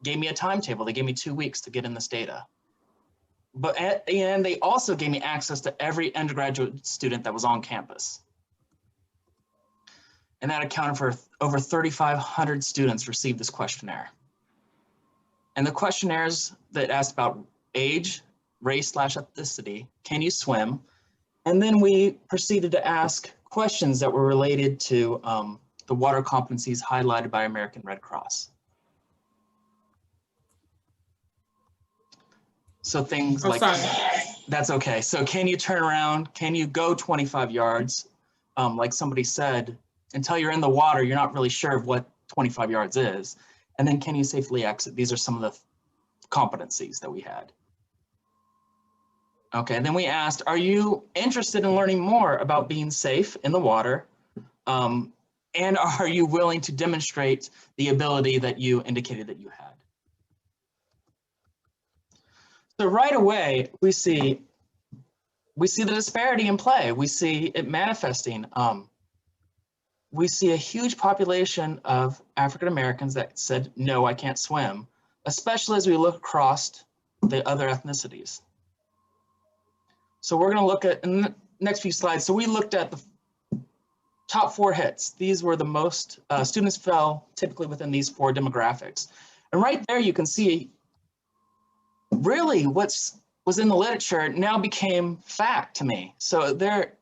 gave me a timetable. They gave me 2 weeks to get in this data. But at the end, they also gave me access to every undergraduate student that was on campus. And that accounted for over 3,500 students received this questionnaire. And the questionnaires that asked about age, race/ethnicity, can you swim? And then we proceeded to ask questions that were related to the water competencies highlighted by American Red Cross. So things like, that's okay. So can you turn around? Can you go 25 yards? Like somebody said, until you're in the water, you're not really sure of what 25 yards is. And then can you safely exit? These are some of the competencies that we had. Okay, and then we asked, are you interested in learning more about being safe in the water? And are you willing to demonstrate the ability that you indicated that you had? So right away, we see the disparity in play. We see it manifesting. We see a huge population of African Americans that said, no, I can't swim, especially as we look across the other ethnicities. So we're gonna look at, in the next few slides, so we looked at the top 4 hits. These were the most, students fell typically within these 4 demographics. And right there you can see really what was in the literature now became fact to me. So there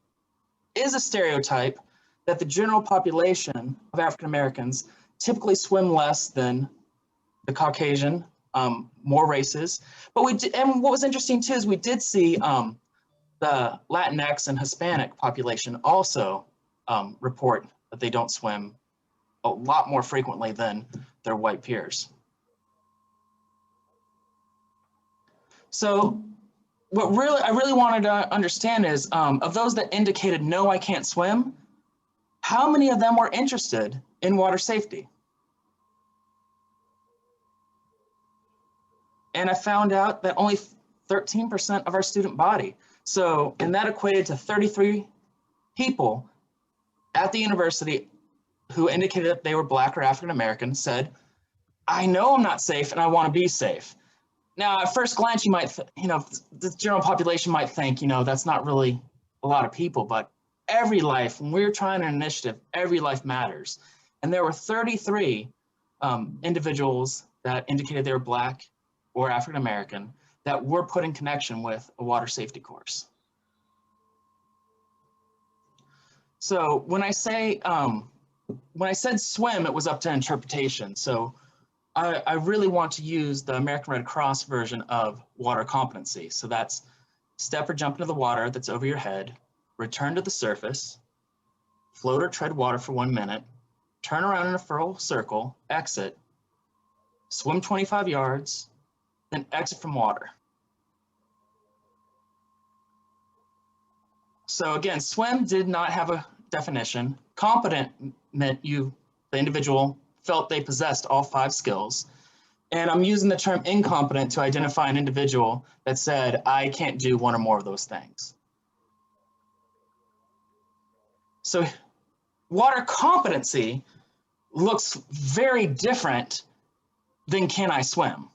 is a stereotype that the general population of African Americans typically swim less than the Caucasian, more races. But and what was interesting too is we did see the Latinx and Hispanic population also report that they don't swim a lot more frequently than their white peers. So what I really wanted to understand is of those that indicated, no, I can't swim, how many of them were interested in water safety? And I found out that only 13% of our student body. So, and that equated to 33 people at the university who indicated that they were Black or African American said, I know I'm not safe and I want to be safe. Now, at first glance, you might, the general population might think, that's not really a lot of people, but every life, when we're trying an initiative, every life matters. And there were 33 individuals that indicated they were Black or African American that were put in connection with a water safety course. So when I said swim, it was up to interpretation. So I really want to use the American Red Cross version of water competency. So that's step or jump into the water that's over your head, return to the surface, float or tread water for 1 minute, turn around in a full circle, exit, swim 25 yards, then exit from water. So again, swim did not have a definition. Competent meant the individual felt they possessed all 5 skills. And I'm using the term incompetent to identify an individual that said, I can't do 1 or more of those things. So water competency looks very different than can I swim?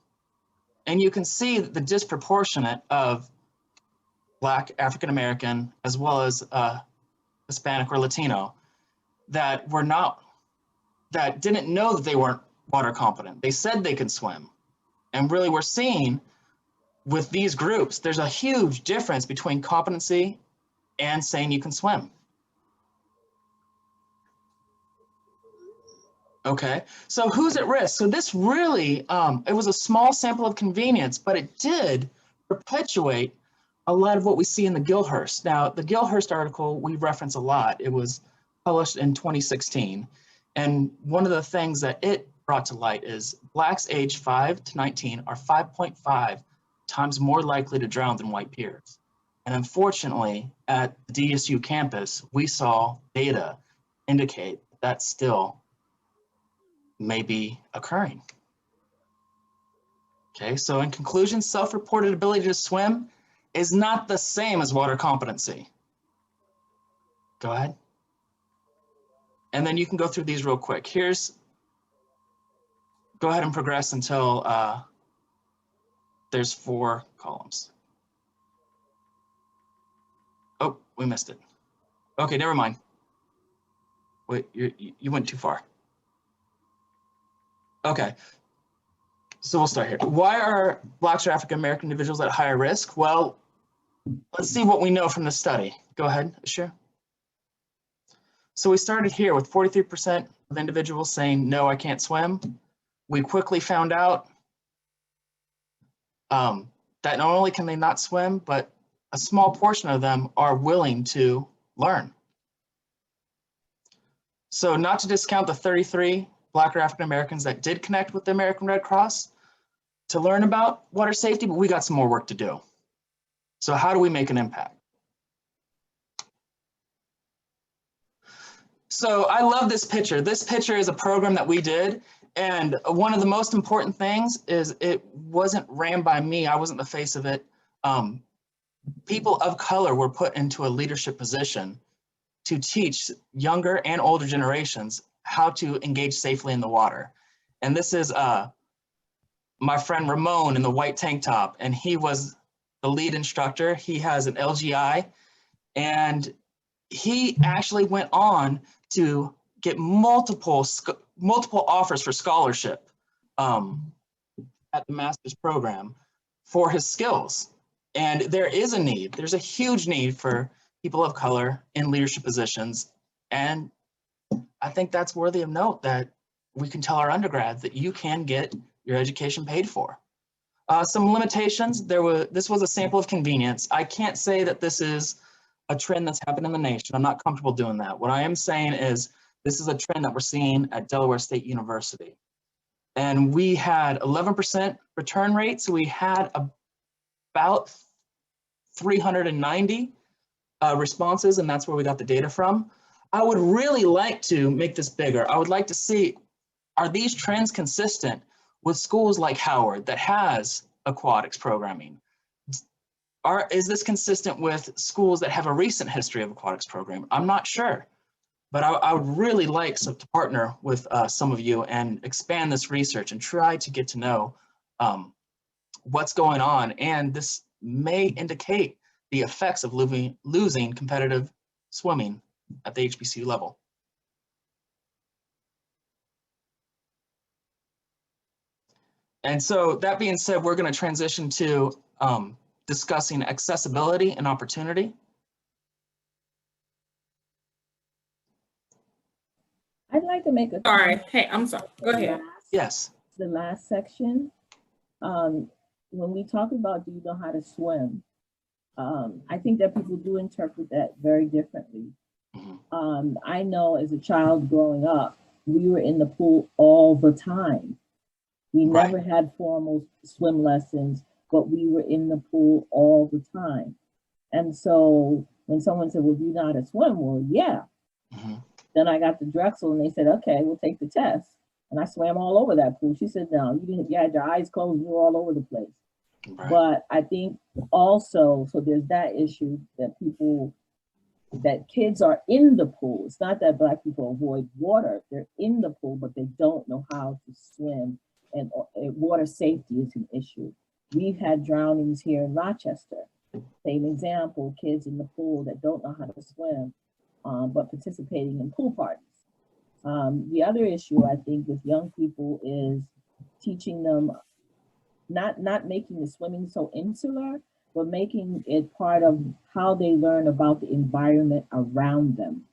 And you can see the disproportionate of Black, African American, as well as Hispanic or Latino that didn't know that they weren't water competent. They said they could swim. And really we're seeing with these groups, there's a huge difference between competency and saying you can swim. Okay, so who's at risk? So this really, it was a small sample of convenience, but it did perpetuate a lot of what we see in the Gilhurst. Now, the Gilhurst article we reference a lot. It was published in 2016. And one of the things that it brought to light is Blacks aged 5 to 19 are 5.5 times more likely to drown than white peers. And unfortunately, at the DSU campus, we saw data indicate that still may be occurring. Okay, so in conclusion, self-reported ability to swim is not the same as water competency. Go ahead. And then you can go through these real quick. Go ahead and progress until there's 4 columns. Oh, we missed it. Okay, never mind. Wait, you went too far. Okay, so we'll start here. Why are Blacks or African American individuals at higher risk? Well, let's see what we know from the study. Go ahead, Asherah. So we started here with 43% of individuals saying, no, I can't swim. We quickly found out that not only can they not swim, but a small portion of them are willing to learn. So not to discount the 33 Black or African Americans that did connect with the American Red Cross to learn about water safety, but we got some more work to do. So how do we make an impact? So I love this picture. This picture is a program that we did. And one of the most important things is it wasn't ran by me. I wasn't the face of it. People of color were put into a leadership position to teach younger and older generations how to engage safely in the water. And this is my friend Ramon in the white tank top, and he was the lead instructor. He has an LGI, and he actually went on to get multiple offers for scholarship at the master's program for his skills. And there is a need. There's a huge need for people of color in leadership positions. And I think that's worthy of note, that we can tell our undergrads that you can get your education paid for. Some limitations, this was a sample of convenience. I can't say that this is a trend that's happened in the nation. I'm not comfortable doing that. What I am saying is this is a trend that we're seeing at Delaware State University. And we had 11% return rate. So we had about 390 responses, and that's where we got the data from. I would really like to make this bigger. I would like to see, are these trends consistent with schools like Howard that has aquatics programming? Is this consistent with schools that have a recent history of aquatics programming? I'm not sure, but I would really like to partner with some of you and expand this research and try to get to know what's going on. And this may indicate the effects of losing competitive swimming at the HBCU level. And so that being said, we're going to transition to discussing accessibility and opportunity. I'd like to make a All right. Hey, I'm sorry. Go ahead. Yes. The last section. When we talk about do you know how to swim, I think that people do interpret that very differently. I know as a child growing up, we were in the pool all the time. We never had formal swim lessons, but we were in the pool all the time. And so when someone said, well, do you know how to swim? Well, yeah. Then I got to Drexel and they said, okay, we'll take the test. And I swam all over that pool. She said, no, you had your eyes closed, you were all over the place. But I think also, so there's that issue that kids are in the pool. It's not that Black people avoid water. They're in the pool, but they don't know how to swim. And water safety is an issue. We've had drownings here in Rochester. Same example, kids in the pool that don't know how to swim, but participating in pool parties. The other issue I think with young people is teaching them, not making the swimming so insular, but making it part of how they learn about the environment around them.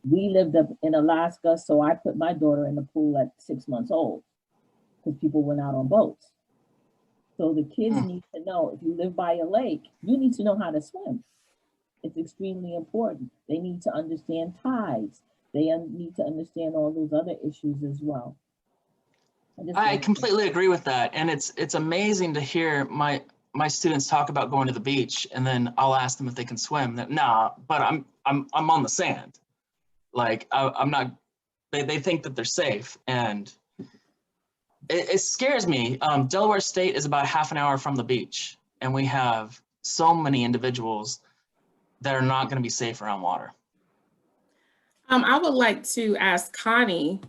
We lived up in Alaska, so I put my daughter in the pool at 6 months old because people went out on boats. So the kids need to know, if you live by a lake, you need to know how to swim. It's extremely important. They need to understand tides. They need to understand all those other issues as well. I completely agree with that. And it's amazing to hear my students talk about going to the beach, and then I'll ask them if they can swim. That nah, but I'm on the sand. Like I'm not. They think that they're safe, and it scares me. Delaware State is about half an hour from the beach, and we have so many individuals that are not going to be safe around water. I would like to ask Connie,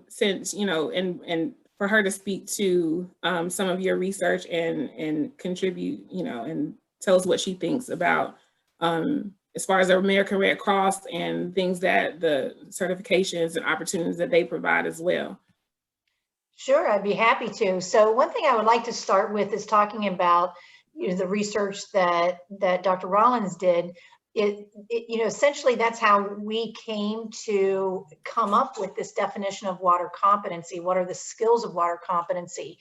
since, you know, and for her to speak to some of your research and contribute, you know, and tell us what she thinks about as far as the American Red Cross and things that the certifications and opportunities that they provide as well. Sure, I'd be happy to. So one thing I would like to start with is talking about, you know, the research that Dr. Rollins did. You know, essentially that's how we came to come up with this definition of water competency. What are the skills of water competency?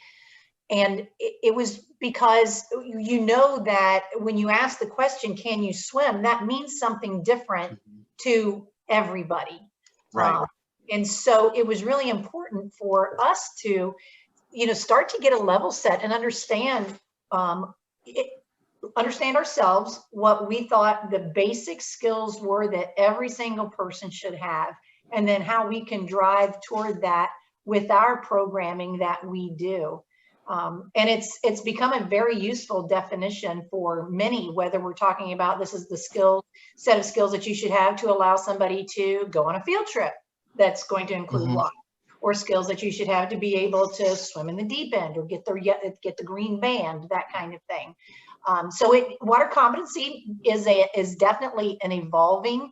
And it was because you know that when you ask the question, can you swim? That means something different to everybody. Right. And so it was really important for us to, you know, start to get a level set and understand ourselves, what we thought the basic skills were that every single person should have, and then how we can drive toward that with our programming that we do. And it's become a very useful definition for many, whether we're talking about this is the set of skills that you should have to allow somebody to go on a field trip that's going to include water, or skills that you should have to be able to swim in the deep end or get the green band, that kind of thing. So water competency is definitely an evolving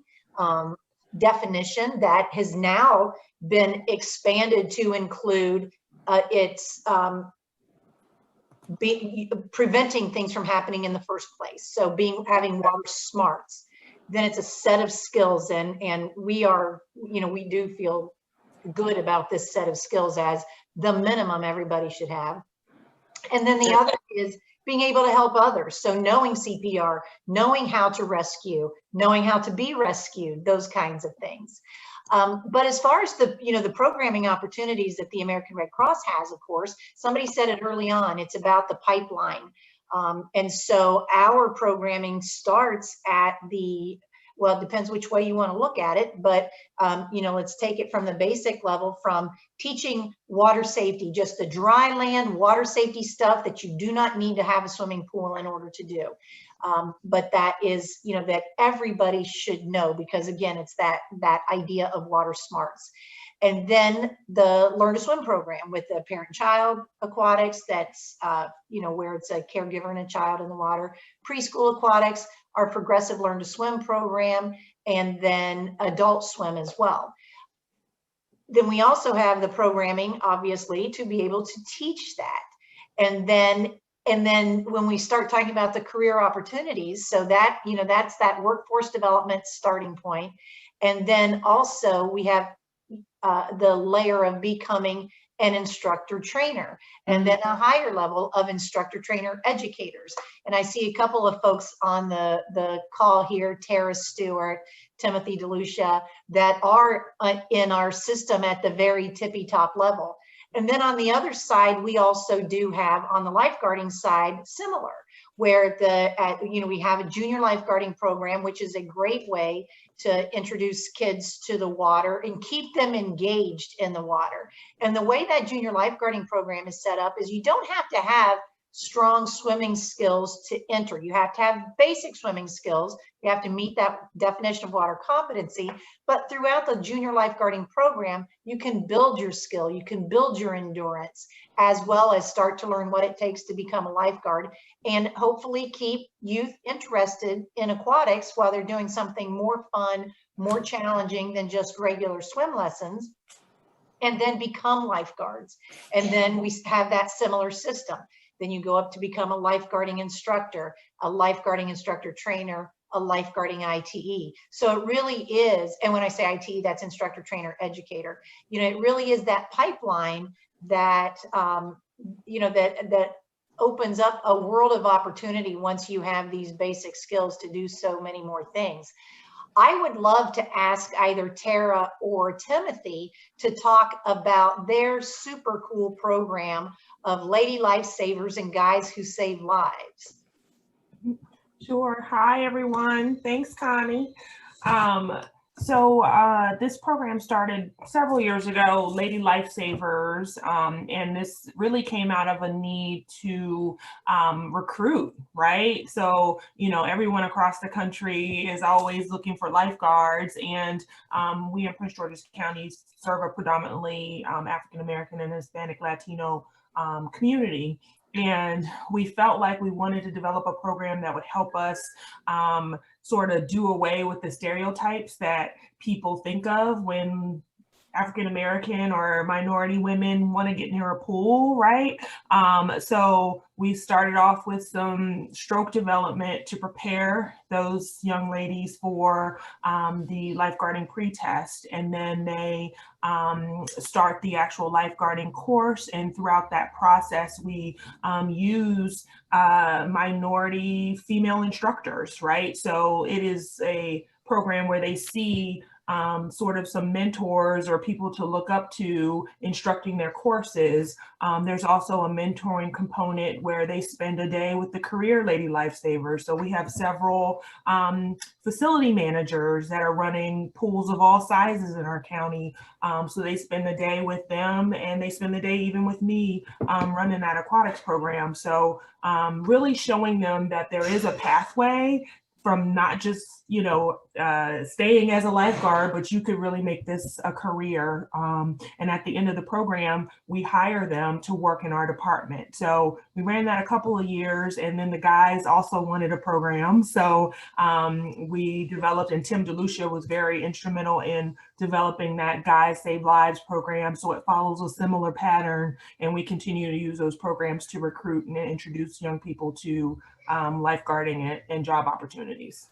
definition that has now been expanded to include preventing things from happening in the first place. So having water smarts, then it's a set of skills, and we are, you know, we do feel good about this set of skills as the minimum everybody should have. And then the other is being able to help others. So knowing CPR, knowing how to rescue, knowing how to be rescued, those kinds of things. But as far as the programming opportunities that the American Red Cross has, of course, somebody said it early on, it's about the pipeline. And so our programming starts at well, it depends which way you want to look at it, but you know, let's take it from the basic level, from teaching water safety, just the dry land water safety stuff that you do not need to have a swimming pool in order to do. But that is, you know, that everybody should know, because again, it's that idea of water smarts. And then the Learn to Swim program with the parent-child aquatics, that's, you know, where it's a caregiver and a child in the water. Preschool aquatics, our progressive Learn to Swim program, and then adult swim as well. Then we also have the programming, obviously, to be able to teach that. And then when we start talking about the career opportunities, so that, you know, that's that workforce development starting point. And then also we have the layer of becoming an instructor trainer, and then a higher level of instructor trainer educators. And I see a couple of folks on the call here, Tara Stewart, Timothy DeLucia, that are in our system at the very tippy top level. And then on the other side, we also do have on the lifeguarding side, similar, where you know, we have a junior lifeguarding program, which is a great way to introduce kids to the water and keep them engaged in the water. And the way that junior lifeguarding program is set up is you don't have to have strong swimming skills to enter. You have to have basic swimming skills. You have to meet that definition of water competency. But throughout the junior lifeguarding program, you can build your skill, you can build your endurance, as well as start to learn what it takes to become a lifeguard, and hopefully keep youth interested in aquatics while they're doing something more fun, more challenging than just regular swim lessons, and then become lifeguards. And then we have that similar system. Then you go up to become a lifeguarding instructor, a lifeguarding instructor trainer, a lifeguarding ITE. So it really is, and when I say ITE, that's instructor trainer educator. You know, it really is that pipeline that, you know, that opens up a world of opportunity once you have these basic skills to do so many more things. I would love to ask either Tara or Timothy to talk about their super cool program of lady lifesavers and guys who save lives. Sure. Hi, everyone. Thanks, Connie. This program started several years ago, Lady Lifesavers, and this really came out of a need to recruit, right? So, you know, everyone across the country is always looking for lifeguards, and we in Prince George's County serve a predominantly African-American and Hispanic Latino community. And we felt like we wanted to develop a program that would help us sort of do away with the stereotypes that people think of when African-American or minority women want to get near a pool, right? So we started off with some stroke development to prepare those young ladies for the lifeguarding pre-test, and then they start the actual lifeguarding course. And throughout that process, we use minority female instructors, right? So it is a program where they see sort of some mentors or people to look up to instructing their courses. There's also a mentoring component where they spend a day with the career Lady Lifesavers. So we have several facility managers that are running pools of all sizes in our county. So they spend the day with them, and they spend the day even with me running that aquatics program. So really showing them that there is a pathway from not just, you know, staying as a lifeguard, but you could really make this a career. And at the end of the program, we hire them to work in our department. So we ran that a couple of years, and then the guys also wanted a program. So we developed, and Tim DeLucia was very instrumental in developing that Guys Save Lives program. So it follows a similar pattern, and we continue to use those programs to recruit and introduce young people to lifeguarding and job opportunities.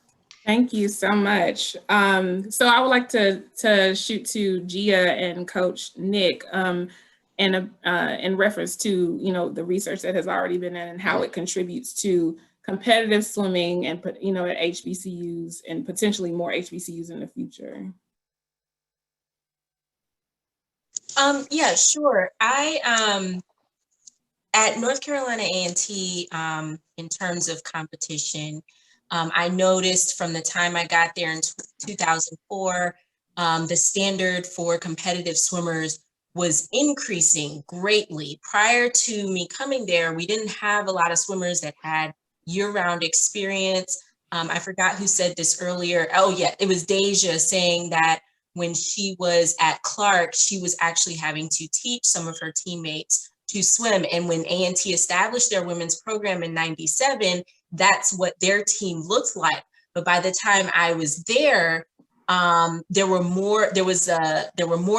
Thank you so much. So I would like to shoot to Gia and Coach Nick in reference to, you know, the research that has already been done and how it contributes to competitive swimming and, you know, at HBCUs and potentially more HBCUs in the future. Yeah, sure. At North Carolina A&T, in terms of competition, I noticed from the time I got there in 2004, the standard for competitive swimmers was increasing greatly. Prior to me coming there, we didn't have a lot of swimmers that had year-round experience. I forgot who said this earlier. Oh yeah, it was Deja saying that when she was at Clark, she was actually having to teach some of her teammates to swim. And when A&T established their women's program in '97, that's what their team looked like. But by the time I was there, there were more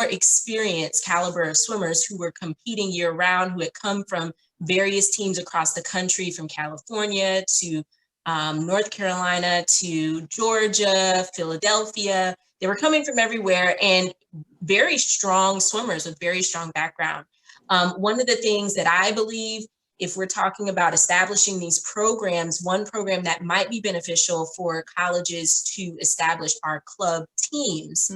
experienced caliber of swimmers who were competing year round, who had come from various teams across the country, from California to North Carolina to Georgia, Philadelphia. They were coming from everywhere, and very strong swimmers with very strong background. One of the things that I believe, if we're talking about establishing these programs, one program that might be beneficial for colleges to establish are club teams.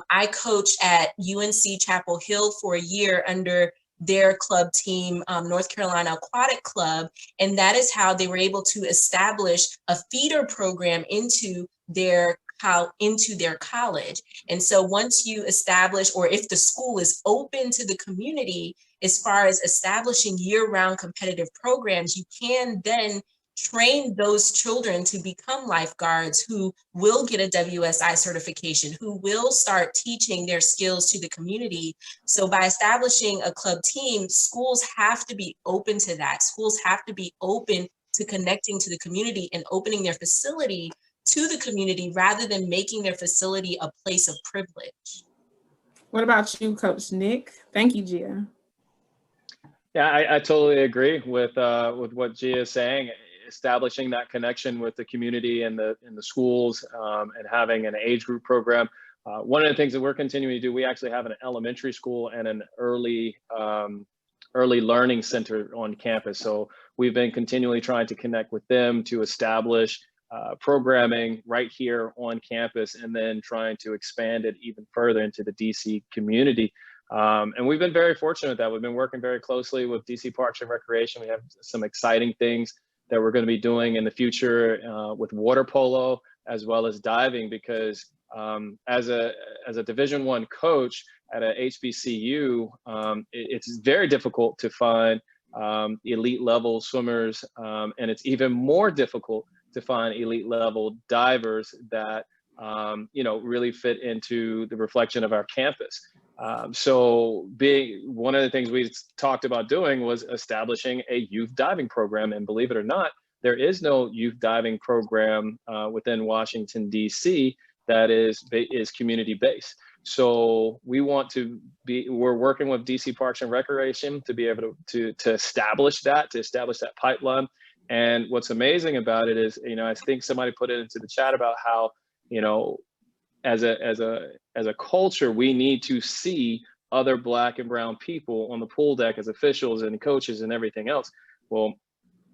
I coached at UNC Chapel Hill for a year under their club team, North Carolina Aquatic Club, and that is how they were able to establish a feeder program into their college. And so once you establish, or if the school is open to the community, as far as establishing year-round competitive programs, you can then train those children to become lifeguards who will get a WSI certification, who will start teaching their skills to the community. So by establishing a club team, schools have to be open to that. Schools have to be open to connecting to the community and opening their facility to the community rather than making their facility a place of privilege. What about you, Coach Nick? Thank you, Gia. Yeah, I totally agree with what Gia is saying. Establishing that connection with the community and the schools, and having an age group program. One of the things that we're continuing to do, we actually have an elementary school and an early learning center on campus. So we've been continually trying to connect with them to establish programming right here on campus, and then trying to expand it even further into the DC community. And we've been very fortunate that we've been working very closely with DC Parks and Recreation. We have some exciting things that we're going to be doing in the future with water polo as well as diving, because as a Division I coach at a HBCU, it's very difficult to find elite level swimmers, and it's even more difficult to find elite level divers that really fit into the reflection of our campus. So one of the things we talked about doing was establishing a youth diving program, and believe it or not, there is no youth diving program within Washington, D.C. that is community based. So we're working with DC Parks and Recreation to be able to establish that pipeline. And what's amazing about it is, I think somebody put it into the chat about how, as a culture, we need to see other Black and brown people on the pool deck as officials and coaches and everything else. Well,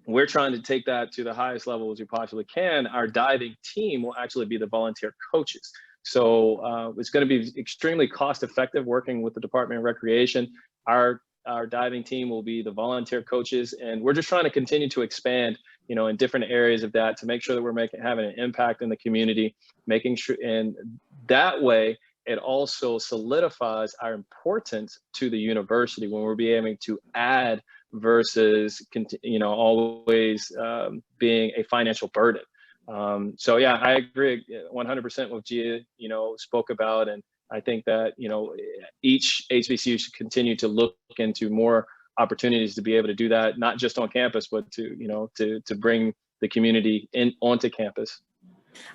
we're trying to take that to the highest level as we possibly can. Our diving team will actually be the volunteer coaches. So it's going to be extremely cost effective working with the Department of Recreation. Our diving team will be the volunteer coaches, and we're just trying to continue to expand, in different areas of that to make sure that we're having an impact in the community, making sure, and that way it also solidifies our importance to the university when we're being able to add versus, always being a financial burden. So yeah, I agree 100% with Gia, spoke about, and I think that, each HBCU should continue to look into more opportunities to be able to do that, not just on campus, but to bring the community onto campus.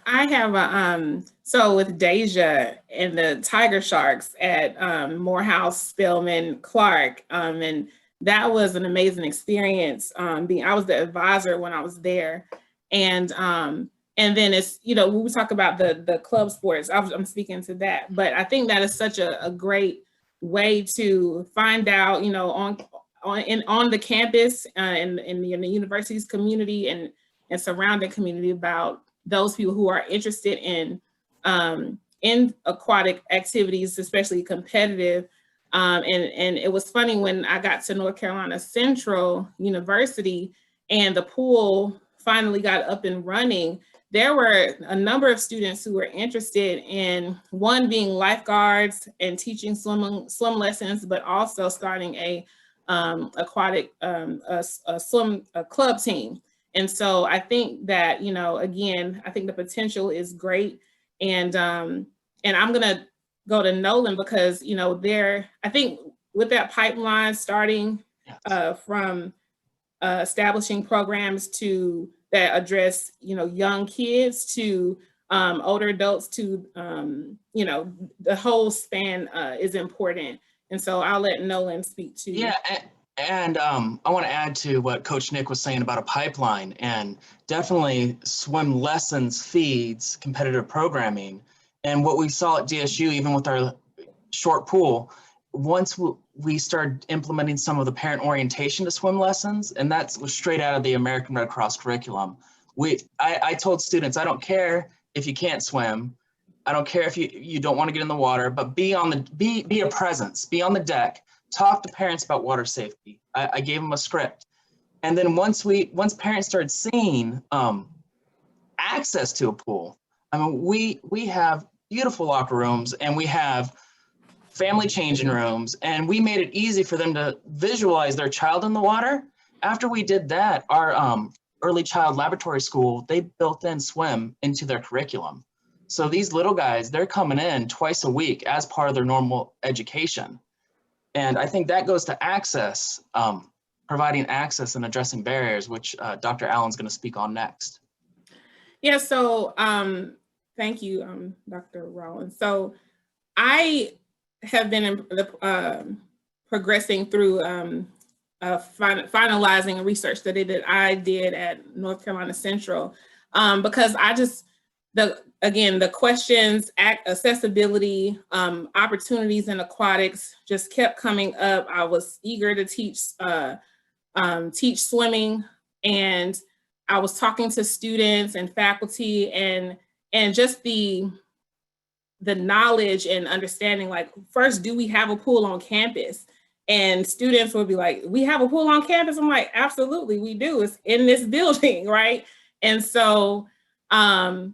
I have so with Deja and the Tiger Sharks at Morehouse, Spelman, Clark, and that was an amazing experience. I was the advisor when I was there, and then it's, when we talk about the club sports, I'm speaking to that, but I think that is such a great way to find out, on the campus and in the university's community and surrounding community about those people who are interested in aquatic activities, especially competitive. And it was funny when I got to North Carolina Central University and the pool finally got up and running. There were a number of students who were interested in, one, being lifeguards and teaching swim lessons, but also starting a aquatic a club team. And so I think that, again, I think the potential is great. And I'm gonna go to Nolan because, I think with that pipeline starting from establishing programs that address, young kids to older adults to, the whole span is important. And so I'll let Nolan speak to you. Yeah, and I want to add to what Coach Nick was saying about a pipeline, and definitely swim lessons feeds competitive programming. And what we saw at DSU, even with our short pool, once we started implementing some of the parent orientation to swim lessons, and that was straight out of the American Red Cross curriculum. I told students, I don't care if you can't swim, I don't care if you don't want to get in the water, but be a presence, be on the deck, talk to parents about water safety. I gave them a script. And then once parents started seeing access to a pool, I mean, we have beautiful locker rooms and we have family changing rooms, and we made it easy for them to visualize their child in the water. After we did that, our early child laboratory school, they built in swim into their curriculum. So these little guys, they're coming in twice a week as part of their normal education. And I think that goes to access, providing access and addressing barriers, which Dr. Allen's going to speak on next. Yeah, so thank you, Dr. Rollins. So I have been progressing through finalizing a research study that I did at North Carolina Central, because the questions, accessibility, opportunities in aquatics just kept coming up. I was eager to teach swimming, and I was talking to students and faculty, and just the the knowledge and understanding, like, first, do we have a pool on campus? And students would be like, we have a pool on campus? I'm like, absolutely, we do. It's in this building, right? And so I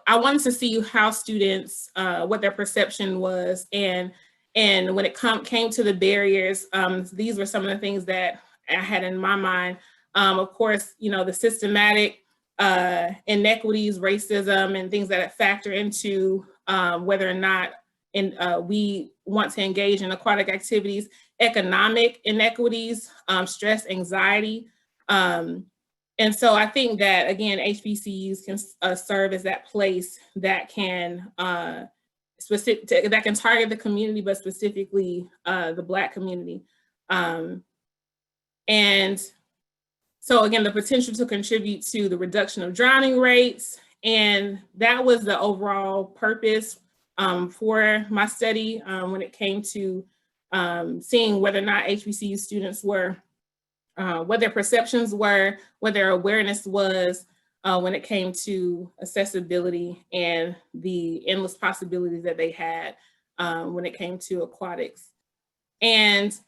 wanted to see how students, what their perception was. And when it came to the barriers, these were some of the things that I had in my mind. Of course, you know, the systematic inequities, racism, and things that factor into whether or not we want to engage in aquatic activities, economic inequities, stress, anxiety. And so I think that, again, HBCUs can serve as that place that can that can target the community, but specifically the Black community. And so again, the potential to contribute to the reduction of drowning rates. And that was the overall purpose for my study when it came to seeing whether or not HBCU students were, what their perceptions were, what their awareness was when it came to accessibility and the endless possibilities that they had when it came to aquatics. And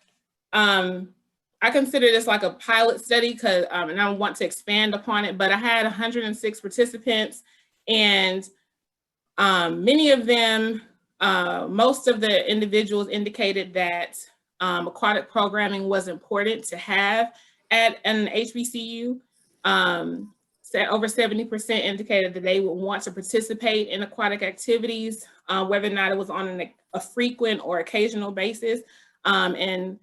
I consider this like a pilot study because, and I want to expand upon it, but I had 106 participants, and many of them, most of the individuals indicated that aquatic programming was important to have at an HBCU. Over 70% indicated that they would want to participate in aquatic activities, whether or not it was on a frequent or occasional basis. And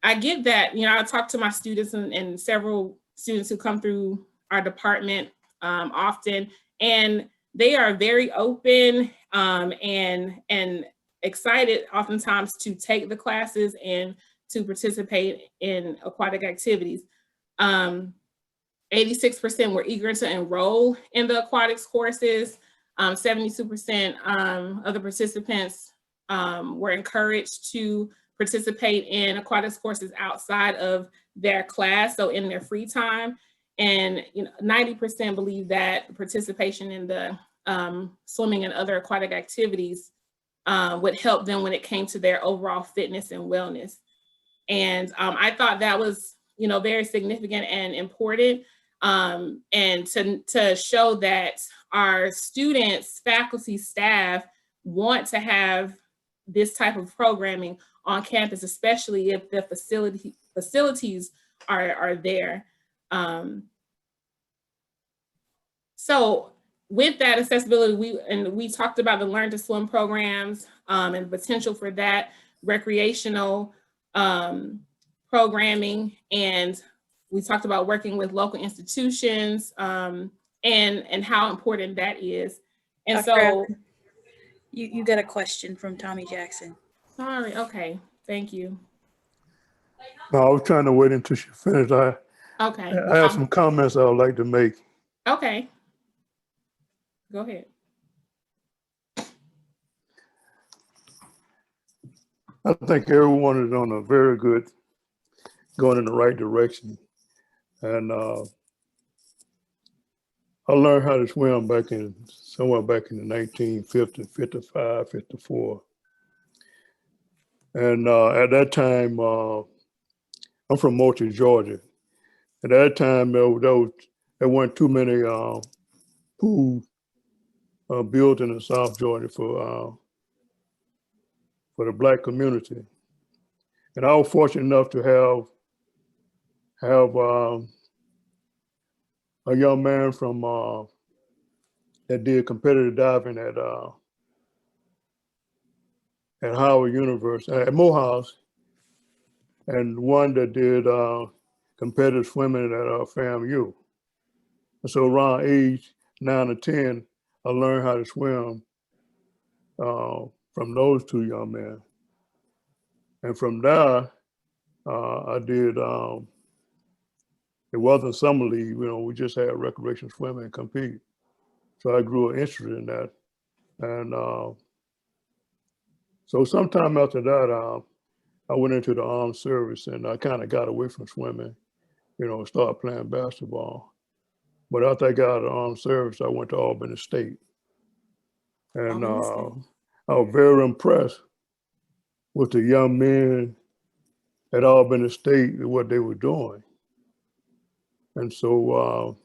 I get that, you know, I talk to my students and several students who come through our department often, and they are very open and excited oftentimes to take the classes and to participate in aquatic activities. 86% were eager to enroll in the aquatics courses. 72% of the participants were encouraged to participate in aquatics courses outside of their class, so in their free time. And 90% believe that participation in the swimming and other aquatic activities would help them when it came to their overall fitness and wellness. And I thought that was, very significant and important, and to show that our students, faculty, staff want to have this type of programming on campus, especially if the facilities are there. So with that accessibility, we talked about the Learn to Swim programs and the potential for that, recreational programming, and we talked about working with local institutions and how important that is. And so you got a question from Tommy Jackson. Sorry, okay, thank you. No, I was trying to wait until she finished. I have some comments I would like to make. Okay, go ahead. I think everyone is on a very good, going in the right direction. And I learned how to swim somewhere back in the 1950, 55, 54. And at that time, I'm from Moultrie, Georgia. At that time, there weren't too many pools built in the South Georgia for the Black community. And I was fortunate enough to have a young man from that did competitive diving at Howard University, at Morehouse, and one that did competitive swimming at FAMU. And so around age 9 or 10, I learned how to swim from those two young men. And from there, I did, it wasn't summer league, we just had recreation swimming and compete. So I grew an interest in that. And so sometime after that, I went into the armed service, and I kind of got away from swimming, started playing basketball. But after I got out of the armed service, I went to Albany State. And I was very impressed with the young men at Albany State and what they were doing. And so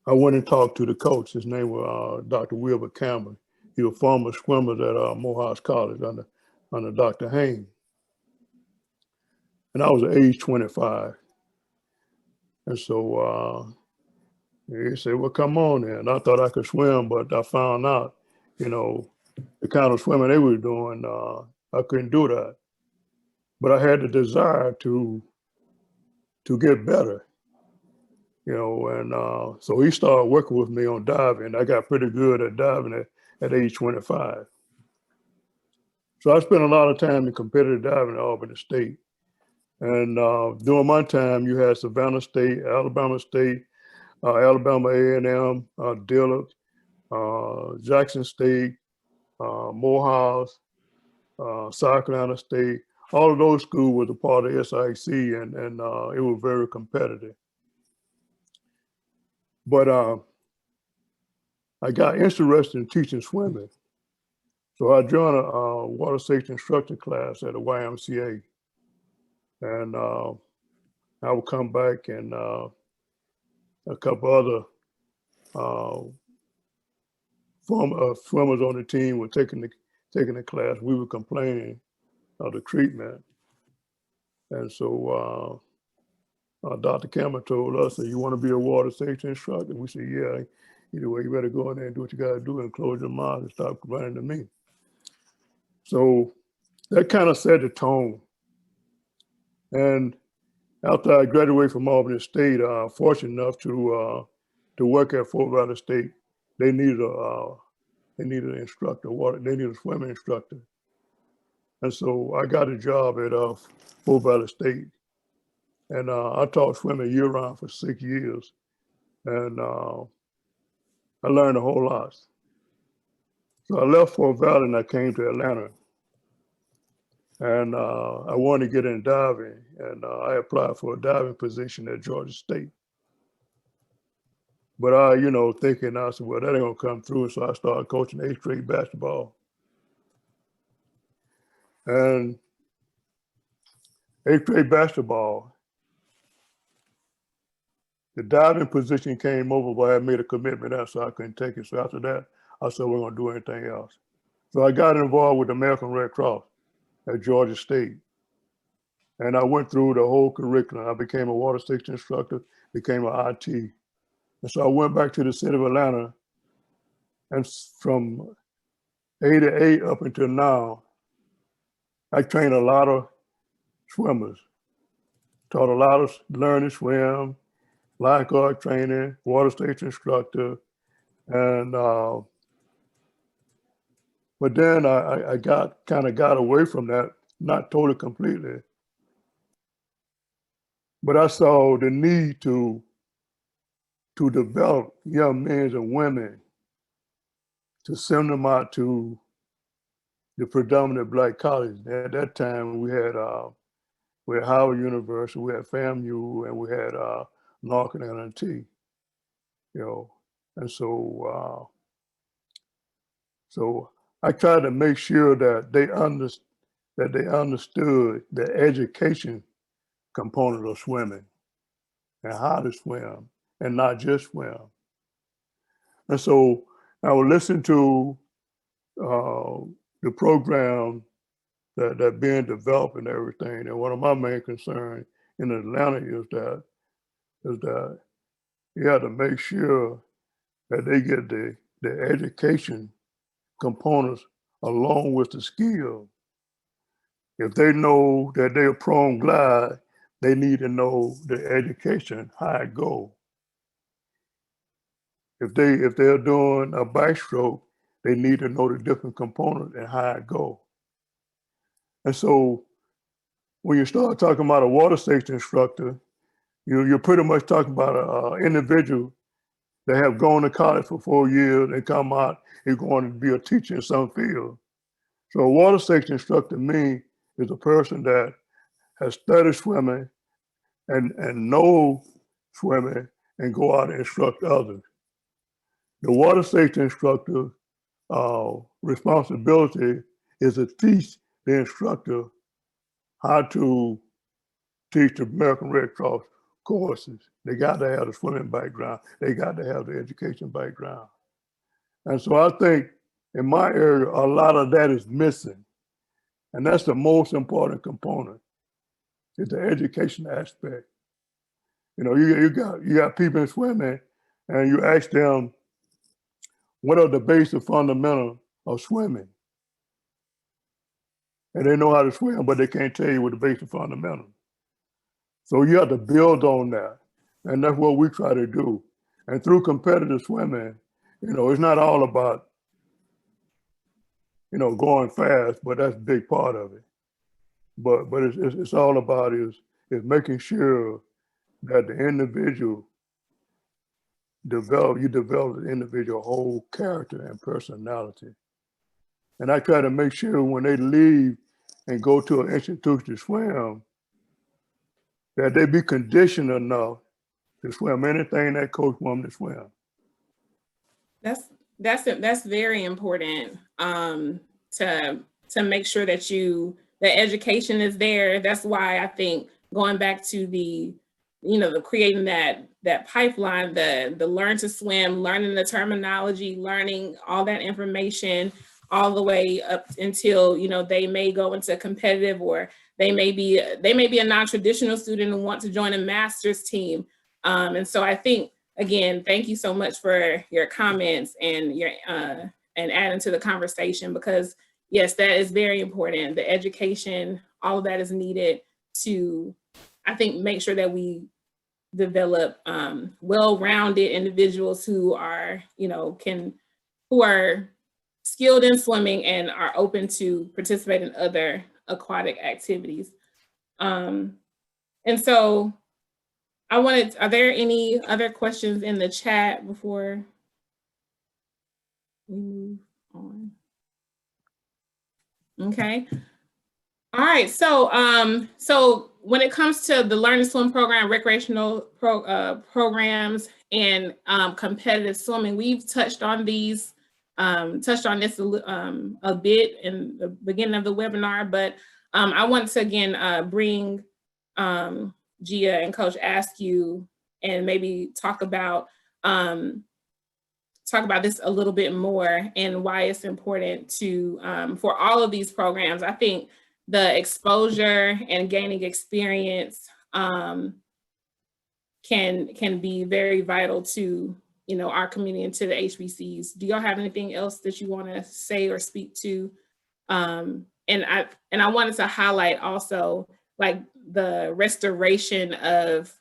I went and talked to the coach. His name was Dr. Wilbur Campbell. He was former swimmer at Morehouse College under Dr. Haynes. And I was age 25. And so he said, well, come on then. I thought I could swim, but I found out, you know, the kind of swimming they were doing, I couldn't do that. But I had the desire to get better, you know, and so he started working with me on diving. I got pretty good at diving at age 25. So I spent a lot of time in competitive diving at Albany State. And during my time, you had Savannah State, Alabama State, Alabama A&M, Dillard, Jackson State, Morehouse, South Carolina State. All of those schools were a part of SIC, and it was very competitive. But I got interested in teaching swimming. So I joined a water safety instructor class at the YMCA. And I would come back, and a couple other swimmers on the team were taking the class. We were complaining of the treatment. And so Dr. Campbell told us that you want to be a water safety instructor? We said, yeah. Either way, you better go in there and do what you got to do and close your mouth and stop complaining to me. So that kind of set the tone. And after I graduated from Albany State, fortunate enough to work at Fort Valley State, they needed an instructor, they needed a swimming instructor. And so I got a job at Fort Valley State. And I taught swimming year-round for 6 years. And I learned a whole lot. So I left Fort Valley and I came to Atlanta. And I wanted to get in diving. And I applied for a diving position at Georgia State. But I, thinking, I said, well, that ain't gonna come through. So I started coaching 8th grade basketball. And 8th grade basketball, the diving position came over, but I had made a commitment there, so I couldn't take it. So after that, I said, we're gonna do anything else. So I got involved with the American Red Cross at Georgia State. And I went through the whole curriculum. I became a water safety instructor, became an IT. And so I went back to the city of Atlanta, and from 88 up until now, I trained a lot of swimmers, taught a lot of learn to swim, lifeguard training, water safety instructor. And, but then I kind of got away from that, not totally completely. But I saw the need to develop young men and women, to send them out to the predominant Black colleges. At that time, we had Howard University, we had FAMU, and we had Larkin and LNT, And so, so I tried to make sure that they understood the education component of swimming and how to swim and not just swim. And so I would listen to the program that being developed and everything. And one of my main concerns in Atlanta is that you have to make sure that they get the education components along with the skill. If they know that they're prone glide, they need to know the education, how it go. If they're doing a backstroke, they need to know the different components and how it go. And so when you start talking about a water safety instructor, you're pretty much talking about an individual that have gone to college for 4 years and come out and going to be a teacher in some field. So a water safety instructor to me is a person that has studied swimming and know swimming and go out and instruct others. The water safety instructor responsibility is to teach the instructor how to teach the American Red Cross courses. They got to have the swimming background. They got to have the education background. And so I think in my area, a lot of that is missing. And that's the most important component, is the education aspect. You know, you got people in swimming and you ask them, what are the basic fundamentals of swimming? And they know how to swim, but they can't tell you what the basic fundamentals. So you have to build on that. And that's what we try to do. And through competitive swimming, you know, it's not all about, you know, going fast, but that's a big part of it. But it's all about is making sure that the individual develop the individual whole character and personality. And I try to make sure when they leave and go to an institution to swim, that they be conditioned enough to swim anything that coach wants them to swim. That's very important, to make sure that the education is there. That's why I think going back to the creating that pipeline, the learn to swim, learning the terminology, learning all that information, all the way up until, they may go into competitive, or they may be a non-traditional student and want to join a master's team. And so I think, again, thank you so much for your comments and your and adding to the conversation, because yes, that is very important. The education, all of that is needed to, I think, make sure that we develop well-rounded individuals who are, who are skilled in swimming and are open to participate in other aquatic activities. And so are there any other questions in the chat before we move on? Okay. All right. So when it comes to the Learn to Swim program, recreational programs, and competitive swimming, we've touched on this a bit in the beginning of the webinar, but I want to again bring Gia and Coach Askew and maybe talk about this a little bit more and why it's important to for all of these programs. I think the exposure and gaining experience can be very vital to our community and to the HBCUs. Do y'all have anything else that you want to say or speak to? And I wanted to highlight also like the restoration of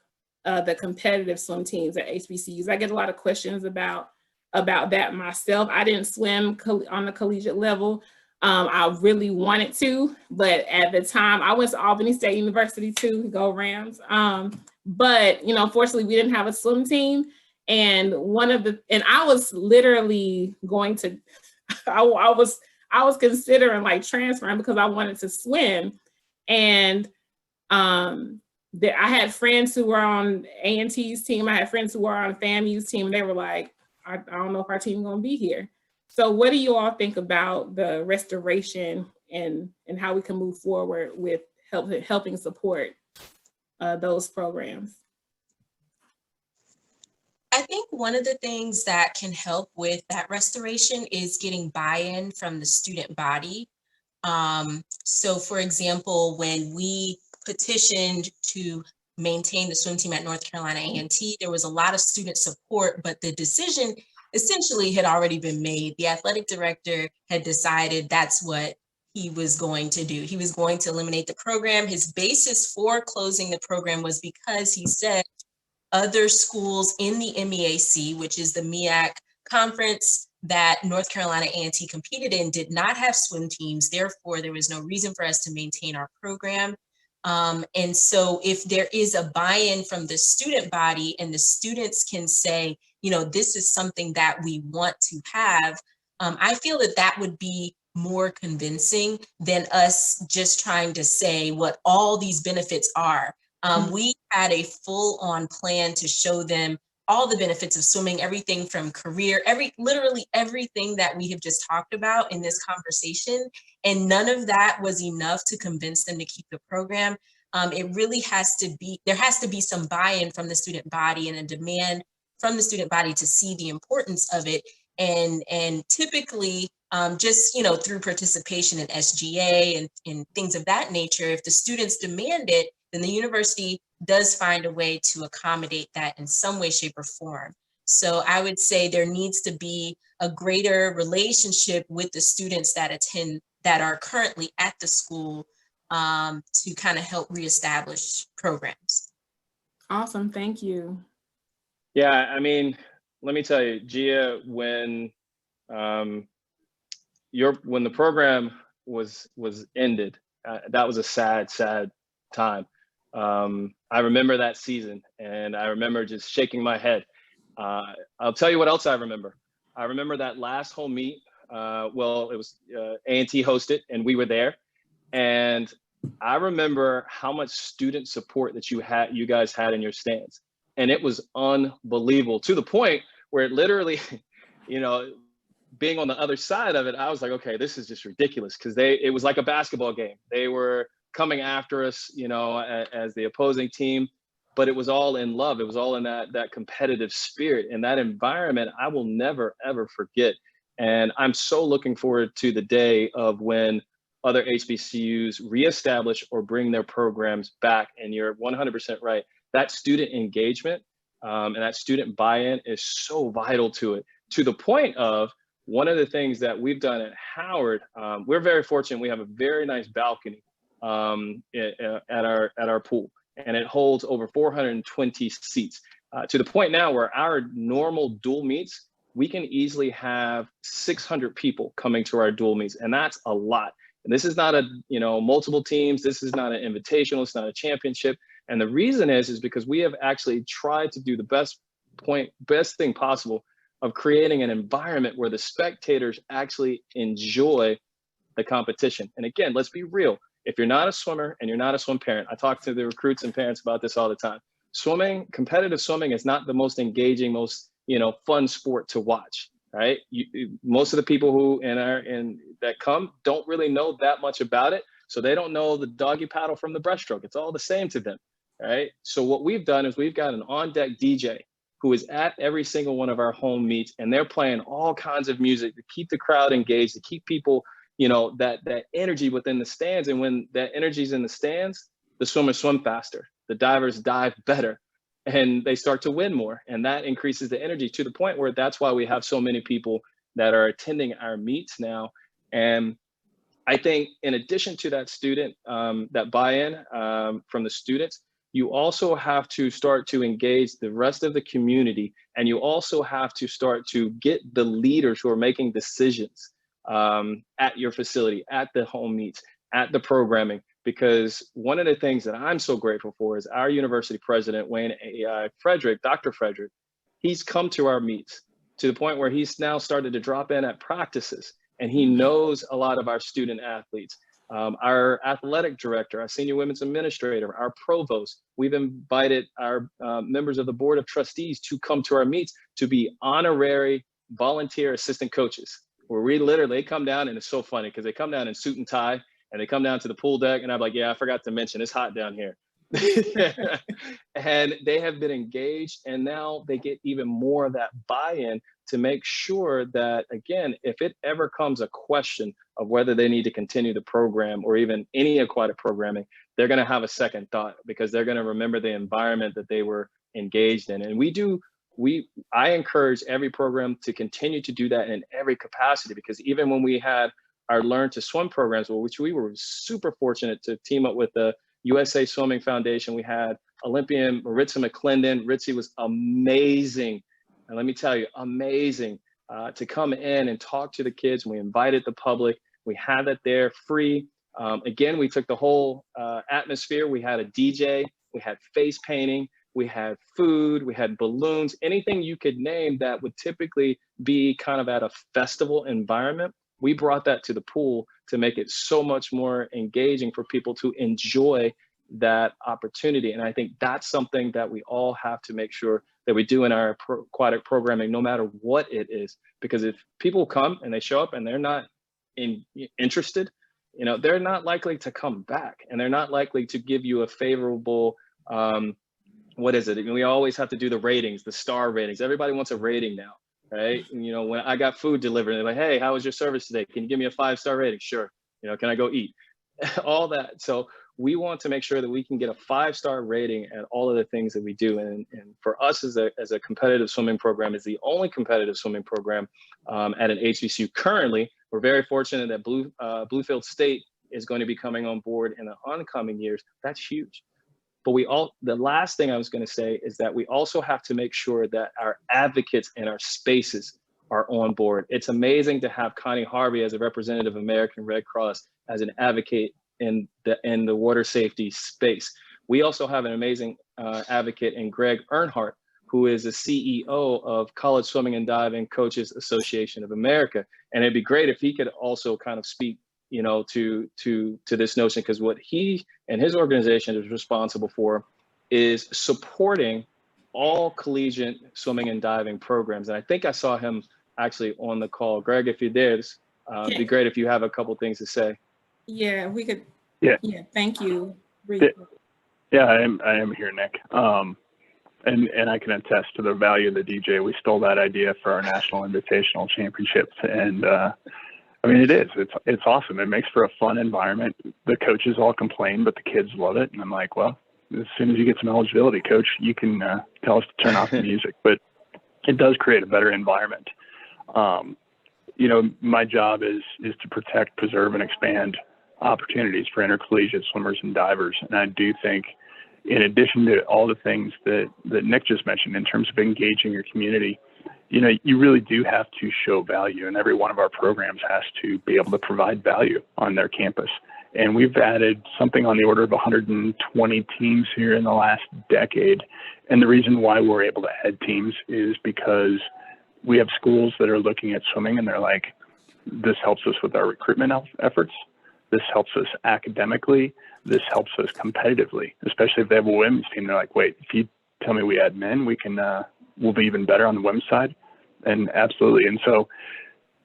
the competitive swim teams at HBCUs. I get a lot of questions about that myself. I didn't swim on the collegiate level. I really wanted to, but at the time I went to Albany State University too, go Rams. But unfortunately we didn't have a swim team. And I was literally going to, I was considering like transferring because I wanted to swim. And I had friends who were on A&T's team. I had friends who were on FAMU's team. And they were like, I don't know if our team is going to be here. So what do you all think about the restoration and how we can move forward with helping support those programs? I think one of the things that can help with that restoration is getting buy-in from the student body. So for example, when we petitioned to maintain the swim team at North Carolina A&T, there was a lot of student support, but the decision essentially had already been made. The athletic director had decided that's what he was going to do. He was going to eliminate the program. His basis for closing the program was because he said other schools in the MEAC, which is the MEAC conference that North Carolina A&T competed in, did not have swim teams. Therefore, there was no reason for us to maintain our program. And so if there is a buy-in from the student body and the students can say, this is something that we want to have, I feel that that would be more convincing than us just trying to say what all these benefits are. We had a full-on plan to show them all the benefits of swimming, everything from career, literally everything that we have just talked about in this conversation. And none of that was enough to convince them to keep the program. It really there has to be some buy-in from the student body and a demand from the student body to see the importance of it. And typically, just, through participation in SGA and things of that nature, if the students demand it, then the university does find a way to accommodate that in some way, shape, or form. So I would say there needs to be a greater relationship with the students that are currently at the school to kind of help reestablish programs. Awesome, thank you. Yeah, I mean, let me tell you, Gia, when the program was ended, that was a sad time. I remember that season, and I remember just shaking my head. I'll tell you what else I remember. I remember that last home meet. Well, it was A&T hosted, and we were there. And I remember how much student support that you guys had in your stands. And it was unbelievable, to the point where it literally, being on the other side of it, I was like, okay, this is just ridiculous, because it was like a basketball game. They were coming after us, as the opposing team, but it was all in love. It was all in that competitive spirit, and that environment I will never, ever forget. And I'm so looking forward to the day of when other HBCUs reestablish or bring their programs back. And you're 100% right. That student engagement and that student buy-in is so vital to it, to the point of one of the things that we've done at Howard. We're very fortunate. We have a very nice balcony at our pool, and it holds over 420 seats, to the point now where our normal dual meets, we can easily have 600 people coming to our dual meets, and that's a lot. And this is not a multiple teams. This is not an invitational. It's not a championship. And the reason is because we have actually tried to do the best thing possible of creating an environment where the spectators actually enjoy the competition. And again, let's be real. If you're not a swimmer and you're not a swim parent, I talk to the recruits and parents about this all the time. Competitive swimming is not the most engaging, most fun sport to watch, right? Most of the people who that come don't really know that much about it, so they don't know the doggy paddle from the breaststroke. It's all the same to them, right? So what we've done is we've got an on-deck DJ who is at every single one of our home meets, and they're playing all kinds of music to keep the crowd engaged, to keep people, that energy within the stands. And when that energy's in the stands, the swimmers swim faster, the divers dive better, and they start to win more. And that increases the energy, to the point where that's why we have so many people that are attending our meets now. And I think in addition to that student, that buy-in from the students, you also have to start to engage the rest of the community. And you also have to start to get the leaders who are making decisions at your facility, at the home meets, at the programming. Because one of the things that I'm so grateful for is our university president, Dr. Frederick, he's come to our meets to the point where he's now started to drop in at practices, and he knows a lot of our student athletes. Our athletic director, our senior women's administrator, our provost, we've invited our members of the board of trustees to come to our meets to be honorary volunteer assistant coaches, where they come down, and it's so funny because they come down in suit and tie, and they come down to the pool deck, and I'm like, yeah, I forgot to mention, it's hot down here. And they have been engaged, and now they get even more of that buy-in to make sure that, again, if it ever comes a question of whether they need to continue the program or even any aquatic programming, they're going to have a second thought, because they're going to remember the environment that they were engaged in. And I encourage every program to continue to do that in every capacity, because even when we had our Learn to Swim programs, which we were super fortunate to team up with the USA Swimming Foundation, we had Olympian Maritza McClendon. Ritzy was amazing. And let me tell you, amazing to come in and talk to the kids. We invited the public. We had it there free. Again, we took the whole atmosphere. We had a DJ, we had face painting, we had food, we had balloons, anything you could name that would typically be kind of at a festival environment. We brought that to the pool to make it so much more engaging for people to enjoy that opportunity. And I think that's something that we all have to make sure that we do in our aquatic programming, no matter what it is. Because if people come and they show up and they're not interested, you know, they're not likely to come back, and they're not likely to give you a favorable, what is it? We always have to do the ratings, the star ratings. Everybody wants a rating now, right? And, you know, when I got food delivered, they're like, hey, how was your service today? Can you give me a 5-star rating? Sure. You know, can I go eat? All that. So we want to make sure that we can get a 5-star rating at all of the things that we do. And for us as a competitive swimming program, is the only competitive swimming program at an HBCU currently. We're very fortunate that Bluefield State is going to be coming on board in the oncoming years. That's huge. But the last thing I was going to say is that we also have to make sure that our advocates and our spaces are on board. It's amazing to have Connie Harvey as a representative of American Red Cross as an advocate in the water safety space. We also have an amazing advocate in Greg Earnhardt, who is the CEO of College Swimming and Diving Coaches Association of America. And it'd be great if he could also kind of speak, you know, to this notion, because what he and his organization is responsible for is supporting all collegiate swimming and diving programs. And I think I saw him actually on the call. Greg, if you're there, it'd be great if you have a couple things to say. Yeah, we could. Yeah. Yeah, thank you. Yeah, I am here, Nick. And I can attest to the value of the DJ. We stole that idea for our national invitational championships, and I mean, it's awesome. It makes for a fun environment. The coaches all complain, but the kids love it. And I'm like, well, as soon as you get some eligibility, coach, you can tell us to turn off the music. But it does create a better environment. You know, my job is to protect, preserve, and expand opportunities for intercollegiate swimmers and divers. And I do think, in addition to all the things that Nick just mentioned in terms of engaging your community, you know, you really do have to show value, and every one of our programs has to be able to provide value on their campus. And we've added something on the order of 120 teams here in the last decade. And the reason why we're able to add teams is because we have schools that are looking at swimming and they're like, this helps us with our recruitment efforts. This helps us academically. This helps us competitively, especially if they have a women's team. They're like, wait, if you tell me we add men, we can, we'll be even better on the women's side. And absolutely. And so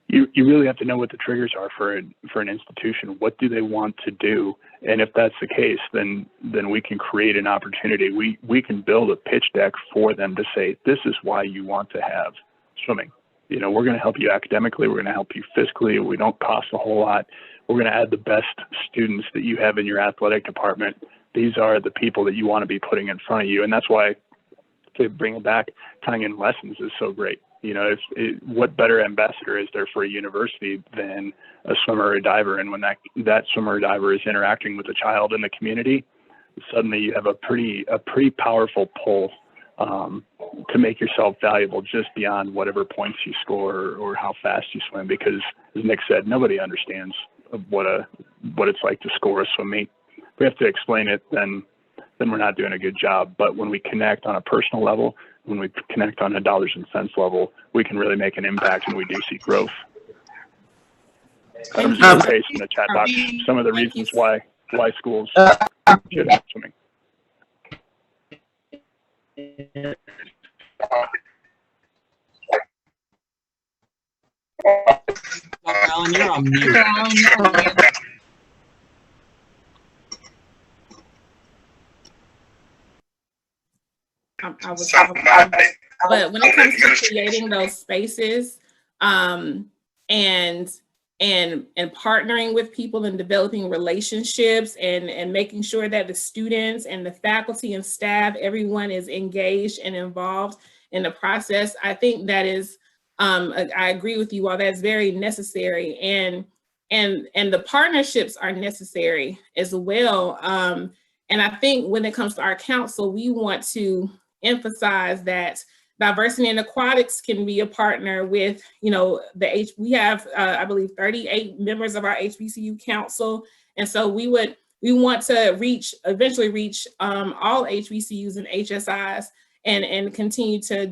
you really have to know what the triggers are for an institution. What do they want to do? And if that's the case, then we can create an opportunity. We can build a pitch deck for them to say, this is why you want to have swimming. You know, we're going to help you academically. We're going to help you fiscally. We don't cost a whole lot. We're going to add the best students that you have in your athletic department. These are the people that you want to be putting in front of you. And that's why, to bring it back, tying in lessons is so great. You know, what better ambassador is there for a university than a swimmer or a diver? And when that swimmer or diver is interacting with a child in the community, suddenly you have a pretty powerful pull to make yourself valuable just beyond whatever points you score or how fast you swim. Because, as Nick said, nobody understands what it's like to score a swim meet. If we have to explain it, then we're not doing a good job. But when we connect on a personal level, when we connect on a dollars and cents level, we can really make an impact, and we do see growth. I'm just paste in the chat box some of the reasons why schools should have swimming. Dr. Allen, you're on mute. But when it comes to creating those spaces and partnering with people and developing relationships and making sure that the students and the faculty and staff, everyone is engaged and involved in the process, I think that is, I agree with you all, that's very necessary. And the partnerships are necessary as well. And I think when it comes to our council, we want to emphasize that diversity in aquatics can be a partner with, you know, we have, I believe, 38 members of our HBCU council. And so we want to eventually reach all HBCUs and HSIs and continue to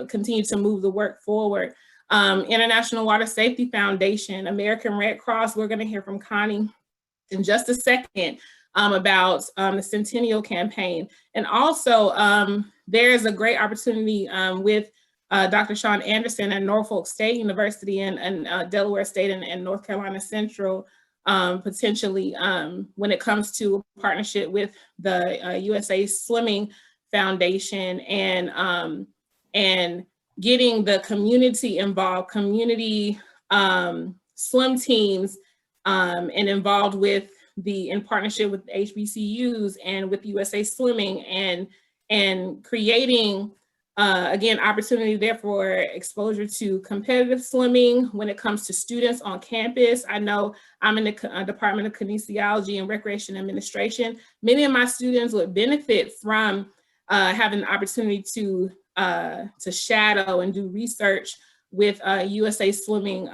continue to move the work forward. International Water Safety Foundation, American Red Cross, we're going to hear from Connie in just a second. about the Centennial campaign. And also there's a great opportunity with Dr. Sean Anderson at Norfolk State University and Delaware State and North Carolina Central, potentially when it comes to a partnership with the USA Swimming Foundation and getting the community involved, community swim teams and involved with in partnership with HBCUs and with USA Swimming and creating again, opportunity there for exposure to competitive swimming when it comes to students on campus. I know I'm in the Department of Kinesiology and Recreation Administration. Many of my students would benefit from having the opportunity to shadow and do research with USA Swimming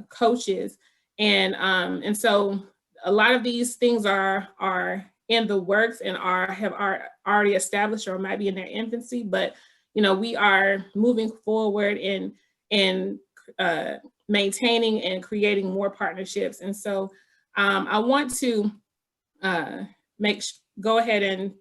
coaches. And so a lot of these things are in the works and have already established or might be in their infancy, but you know, we are moving forward in maintaining and creating more partnerships. And so I want to go ahead and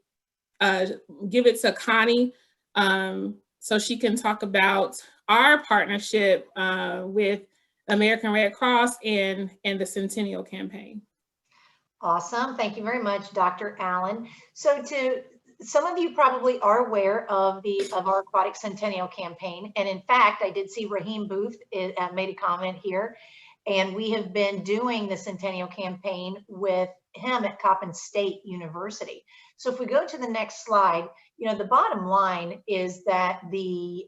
give it to Connie so she can talk about our partnership with American Red Cross and the Centennial campaign. Awesome. Thank you very much, Dr. Allen. So some of you probably are aware of our Aquatic Centennial campaign. And in fact, I did see Raheem Booth made a comment here. And we have been doing the Centennial campaign with him at Coppin State University. So if we go to the next slide, you know, the bottom line is that the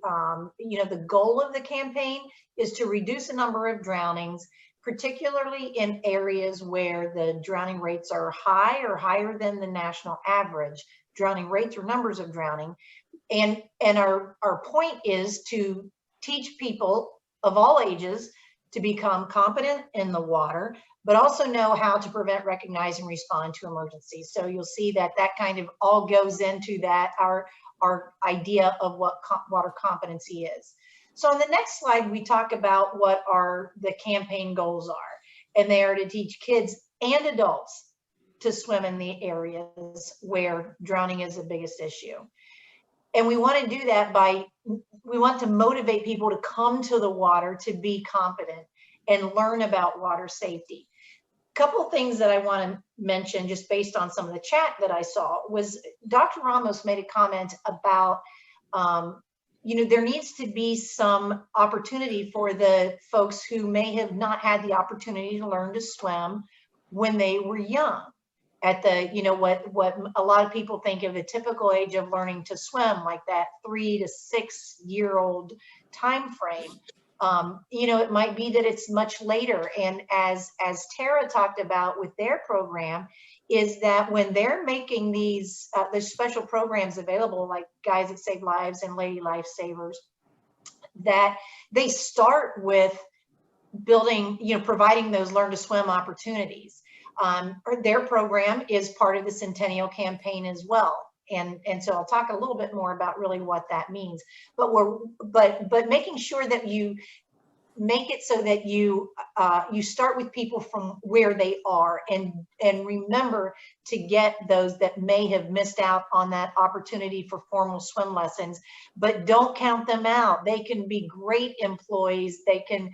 goal of the campaign is to reduce the number of drownings, particularly in areas where the drowning rates are high or higher than the national average. Drowning rates or numbers of drowning. And our point is to teach people of all ages to become competent in the water, but also know how to prevent, recognize, and respond to emergencies. So you'll see that kind of all goes into that, our idea of what water competency is. So on the next slide, we talk about what the campaign goals are, and they are to teach kids and adults to swim in the areas where drowning is the biggest issue. And we want to do that we want to motivate people to come to the water to be competent and learn about water safety. A couple of things that I want to mention just based on some of the chat that I saw was Dr. Ramos made a comment about, you know, there needs to be some opportunity for the folks who may have not had the opportunity to learn to swim when they were young. At the, you know, what a lot of people think of the typical age of learning to swim, like that 3 to 6 year old time frame. You know, it might be that it's much later. And as Tara talked about with their program, is that when they're making these, there's special programs available like Guys That Save Lives and Lady Lifesavers, that they start with building, you know, providing those learn to swim opportunities. Their program is part of the Centennial campaign as well. And so I'll talk a little bit more about really what that means, but making sure that you make it so that you start with people from where they are and remember to get those that may have missed out on that opportunity for formal swim lessons, but don't count them out. They can be great employees. They can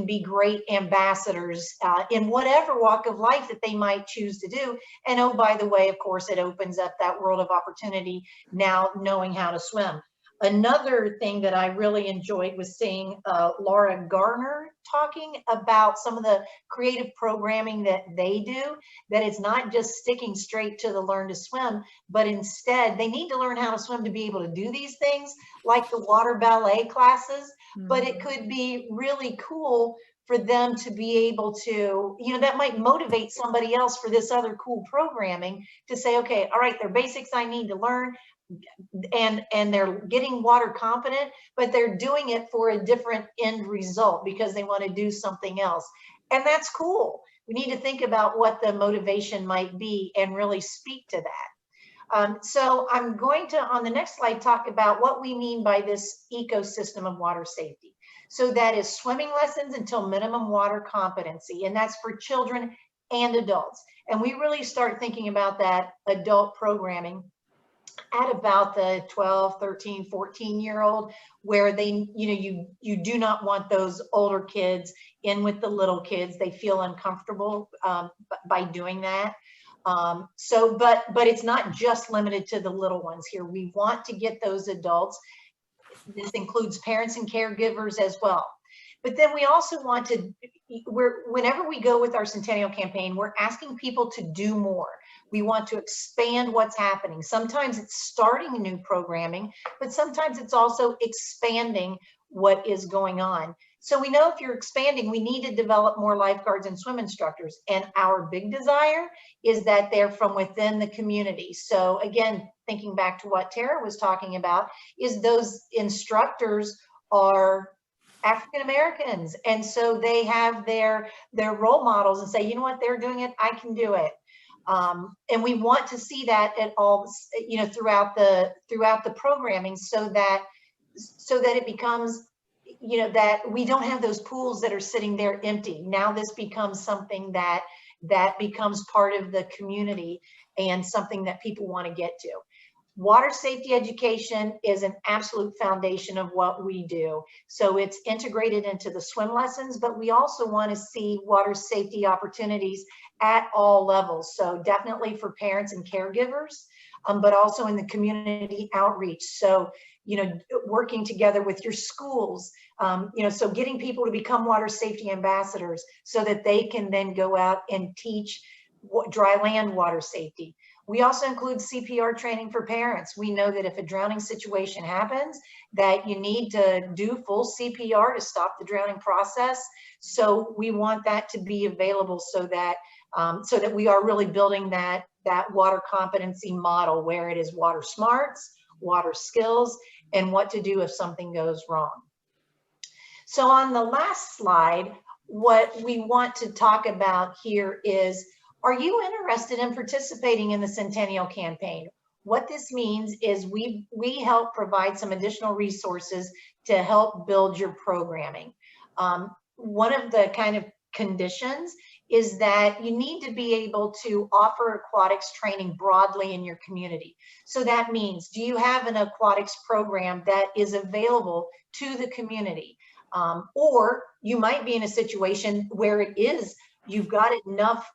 be great ambassadors in whatever walk of life that they might choose to do. And oh, by the way, of course, it opens up that world of opportunity now knowing how to swim. Another thing that I really enjoyed was seeing Laura Garner talking about some of the creative programming that they do, that it's not just sticking straight to the learn to swim, but instead they need to learn how to swim to be able to do these things like the water ballet classes, but it could be really cool for them to be able to, you know, that might motivate somebody else for this other cool programming to say, okay, all right, they're basics I need to learn, and they're getting water competent, but they're doing it for a different end result because they want to do something else. And that's cool. We need to think about what the motivation might be and really speak to that. So I'm going to, on the next slide, talk about what we mean by this ecosystem of water safety. So that is swimming lessons until minimum water competency, and that's for children and adults. And we really start thinking about that adult programming at about the 12, 13, 14-year-old, where they, you do not want those older kids in with the little kids. They feel uncomfortable by doing that. But it's not just limited to the little ones here. We want to get those adults. This includes parents and caregivers as well. But then we also want to, whenever we go with our Centennial campaign, we're asking people to do more. We want to expand what's happening. Sometimes it's starting new programming, but sometimes it's also expanding what is going on. So we know if you're expanding, we need to develop more lifeguards and swim instructors. And our big desire is that they're from within the community. So again, thinking back to what Tara was talking about, is those instructors are African Americans. And so they have their role models and say, you know what, they're doing it, I can do it. And we want to see that at all, throughout the programming, so that it becomes, that we don't have those pools that are sitting there empty. Now this becomes something that becomes part of the community and something that people want to get to. Water safety education is an absolute foundation of what we do. So it's integrated into the swim lessons, but we also want to see water safety opportunities at all levels. So definitely for parents and caregivers, but also in the community outreach. So, working together with your schools, so getting people to become water safety ambassadors so that they can then go out and teach dry land water safety. We also include CPR training for parents. We know that if a drowning situation happens, that you need to do full CPR to stop the drowning process. So we want that to be available so that we are really building that water competency model where it is water smarts, water skills, and what to do if something goes wrong. So on the last slide, what we want to talk about here is, are you interested in participating in the Centennial campaign? What this means is we help provide some additional resources to help build your programming. One of the kind of conditions is that you need to be able to offer aquatics training broadly in your community. So that means, do you have an aquatics program that is available to the community? Or you might be in a situation where you've got enough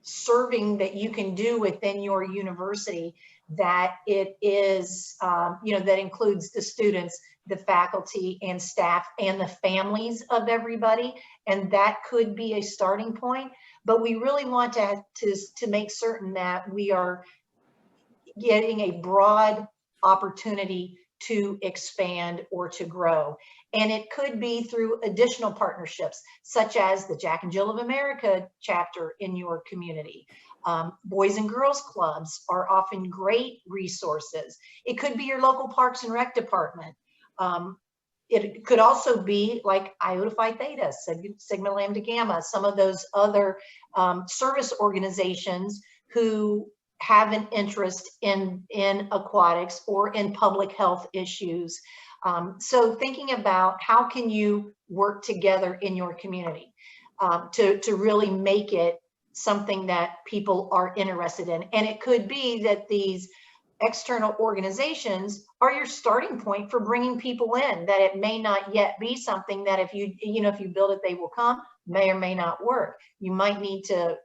serving that you can do within your university that it is, that includes the students, the faculty and staff and the families of everybody. And that could be a starting point, but we really want to make certain that we are getting a broad opportunity to expand or to grow. And it could be through additional partnerships, such as the Jack and Jill of America chapter in your community. Boys and Girls Clubs are often great resources. It could be your local Parks and Rec department. It could also be like Iota Phi Theta, Sigma Lambda Gamma, some of those other service organizations who have an interest in aquatics or in public health issues. So thinking about how can you work together in your community to really make it something that people are interested in. And it could be that these external organizations are your starting point for bringing people in, that it may not yet be something that if you build it, they will come, may or may not work. You might need to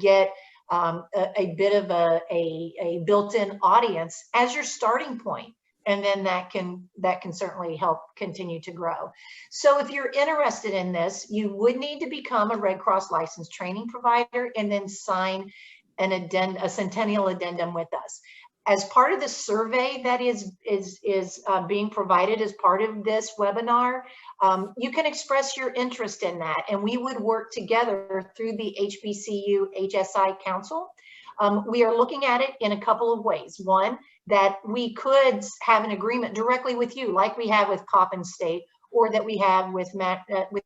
get a bit of a built-in audience as your starting point, and then that can certainly help continue to grow. So if you're interested in this, you would need to become a Red Cross licensed training provider and then sign a Centennial addendum with us. As part of the survey that is being provided as part of this webinar, you can express your interest in that, and we would work together through the HBCU HSI Council. We are looking at it in a couple of ways. One, that we could have an agreement directly with you, like we have with Coppin State, or that we have with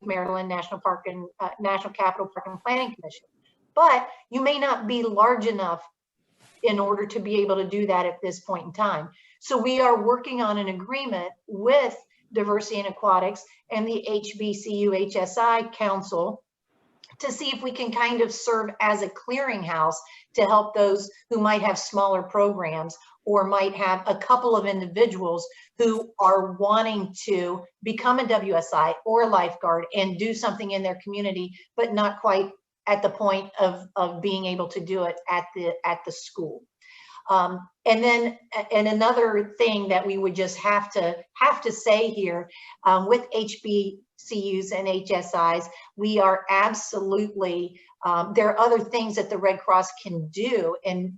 Maryland National Park and National Capital Park and Planning Commission. But you may not be large enough in order to be able to do that at this point in time. So we are working on an agreement with Diversity in Aquatics and the HBCU HSI Council to see if we can kind of serve as a clearinghouse to help those who might have smaller programs or might have a couple of individuals who are wanting to become a WSI or a lifeguard and do something in their community, but not quite at the point of being able to do it at the school. And another thing that we would just have to say here, with HBCUs and HSIs, we are absolutely, there are other things that the Red Cross can do and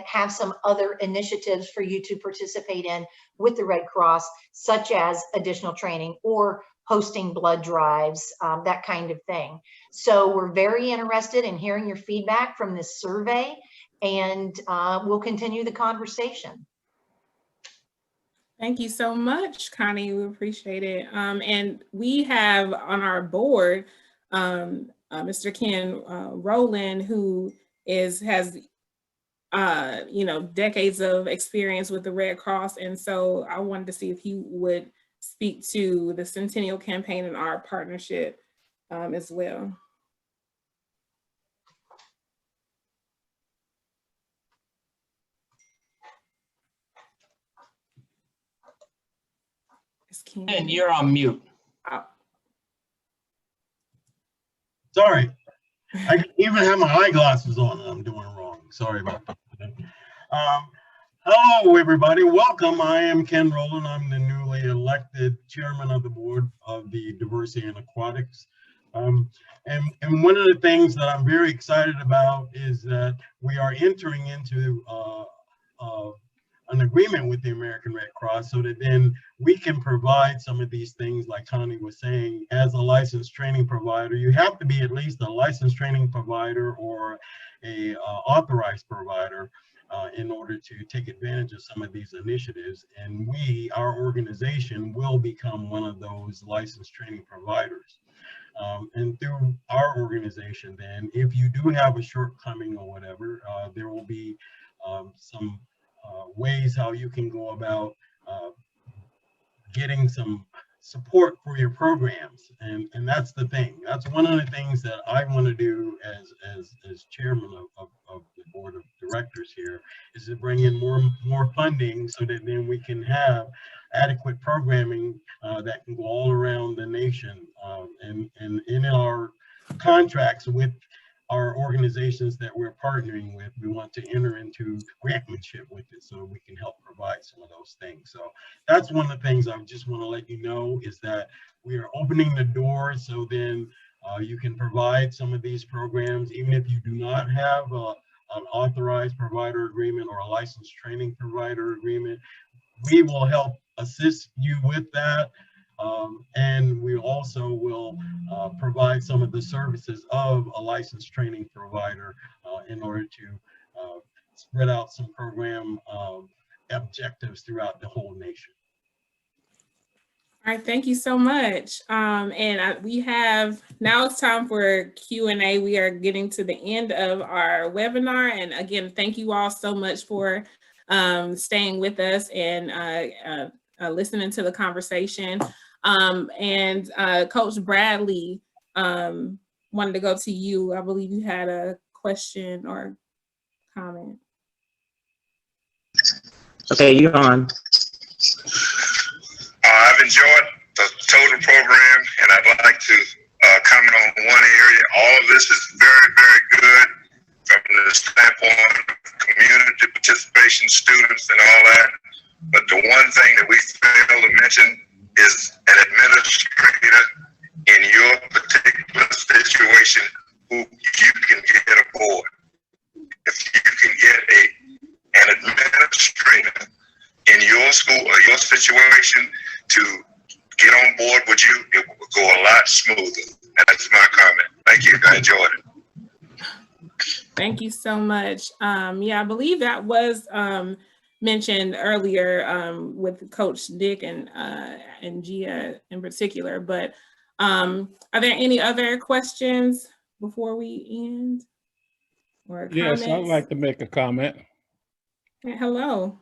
have some other initiatives for you to participate in with the Red Cross, such as additional training or hosting blood drives, that kind of thing. So we're very interested in hearing your feedback from this survey, and we'll continue the conversation. Thank you so much, Connie. We appreciate it. And we have on our board Mr. Ken Roland, who has decades of experience with the Red Cross, and so I wanted to see if he would speak to the Centennial campaign and our partnership as well. And you're on mute. Sorry, I even have my eyeglasses on and I'm doing wrong. Sorry about that. Hello, everybody. Welcome. I am Ken Roland. I'm the newly elected chairman of the board of the Diversity in Aquatics. And one of the things that I'm very excited about is that we are entering into an agreement with the American Red Cross so that then we can provide some of these things, like Connie was saying. As a licensed training provider, you have to be at least a licensed training provider or a authorized provider in order to take advantage of some of these initiatives. And our organization will become one of those licensed training providers. And through our organization, then, if you do have a shortcoming or whatever, there will be some ways how you can go about getting some support for your programs, and that's the thing. That's one of the things that I want to do as chairman of the board of directors here, is to bring in more funding so that then we can have adequate programming that can go all around the nation, and in our contracts with our organizations that we're partnering with, we want to enter into grantmanship with it so we can help provide some of those things. So that's one of the things I just want to let you know, is that we are opening the door so then you can provide some of these programs, even if you do not have an authorized provider agreement or a licensed training provider agreement. We will help assist you with that. And we also will provide some of the services of a licensed training provider in order to spread out some program objectives throughout the whole nation. All right, thank you so much. We have, now it's time for Q&A. We are getting to the end of our webinar. And again, thank you all so much for staying with us and listening to the conversation. Coach Bradley, wanted to go to you. I believe you had a question or comment. Okay, you're on. I've enjoyed the total program, and I'd like to comment on one area. All of this is very, very good from the standpoint of community participation, students, and all that. But the one thing that we fail to mention is an administrator in your particular situation who you can get aboard. If you can get an administrator in your school or your situation to get on board with you, it will go a lot smoother. That's my comment. Thank you. I enjoyed it. Thank you so much. Yeah, I believe that was mentioned earlier with Coach Dick and Gia in particular, but are there any other questions before we end? Or yes, comments? I'd like to make a comment. Hello.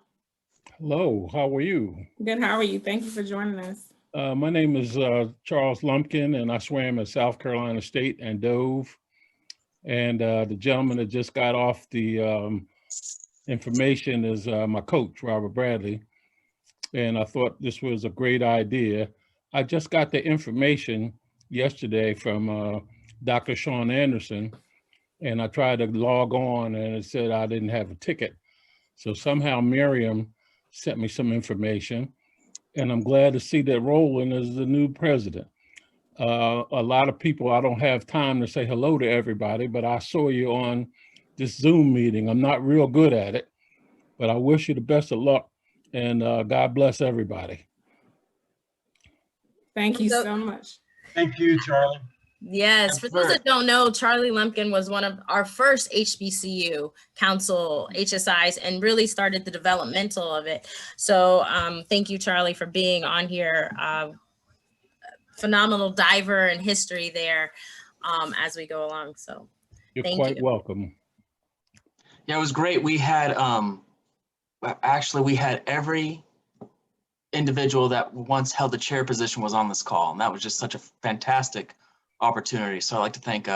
Hello, how are you? Good, how are you? Thank you for joining us. My name is Charles Lumpkin, and I swam at South Carolina State and dove. And the gentleman that just got off the information is my coach, Robert Bradley. And I thought this was a great idea. I just got the information yesterday from Dr. Sean Anderson, and I tried to log on and it said I didn't have a ticket. So somehow Miriam sent me some information, and I'm glad to see that Roland is the new president. A lot of people, I don't have time to say hello to everybody, but I saw you on this Zoom meeting. I'm not real good at it, but I wish you the best of luck, and God bless everybody. Thank you so much. Thank you, Charlie. Yes, for those that don't know, Charlie Lumpkin was one of our first HBCU council HSIs and really started the developmental of it. So thank you, Charlie, for being on here. Phenomenal diver in history there as we go along. So you're quite welcome. Yeah, it was great. We had actually we had every individual that once held the chair position was on this call, and that was just such a fantastic opportunity. So I'd like to thank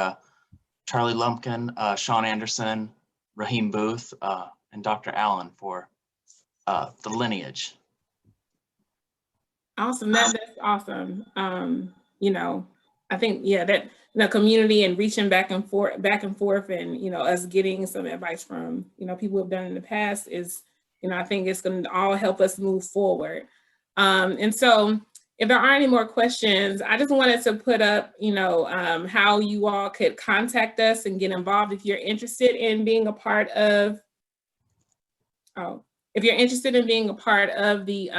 Charlie Lumpkin, Sean Anderson, Raheem Booth, and Dr. Allen for the lineage. Awesome. That's awesome. You know, I think, yeah, that the community and reaching back and forth and, you know, us getting some advice from, you know, people who have done in the past is, you know, I think it's going to all help us move forward. And so if there aren't any more questions, I just wanted to put up, you know, how you all could contact us and get involved if you're interested in being a part of, if you're interested in being a part of the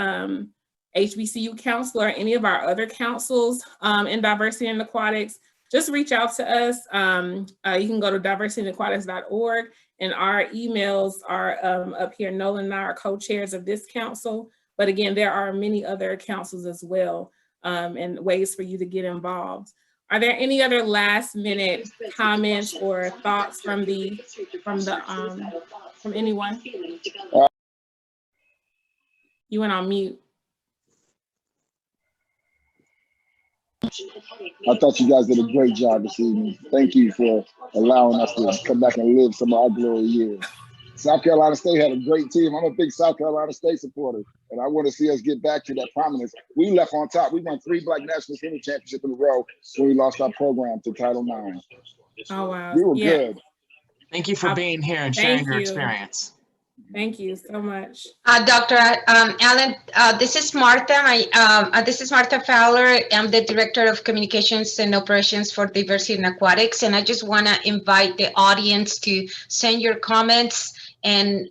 HBCU Council or any of our other councils in diversity and aquatics, just reach out to us. You can go to diversityandaquatics.org, and our emails are up here. Nolan and I are co-chairs of this council, but again, there are many other councils as well and ways for you to get involved. Are there any other last minute comments or thoughts from anyone? You went on mute. I thought you guys did a great job this evening. Thank you for allowing us to come back and live some of our glory years. South Carolina State had a great team. I'm a big South Carolina State supporter, and I want to see us get back to that prominence. We left on top. We won 3 Black National Senior Championships in a row when we lost our program to Title IX. Oh, wow. We were good. Thank you for being here and sharing your experience. Thank you so much. Dr. Allen, this is Martha. This is Martha Fowler. I'm the Director of Communications and Operations for Diversity in Aquatics. And I just want to invite the audience to send your comments and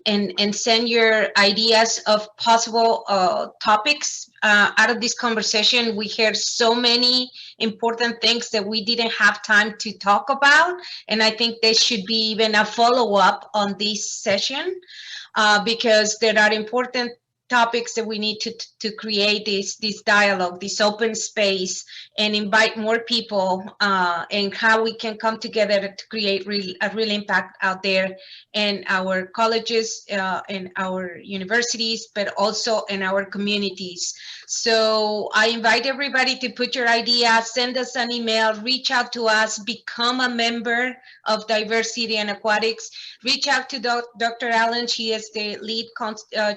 send your ideas of possible topics out of this conversation. We heard so many important things that we didn't have time to talk about. And I think there should be even a follow-up on this session. Because there are important topics that we need to create this dialogue, this open space, and invite more people and how we can come together to create a real impact out there in our colleges, in our universities, but also in our communities. So I invite everybody to put your ideas, send us an email, reach out to us, become a member of Diversity and Aquatics. Reach out to Dr. Allen. She is the lead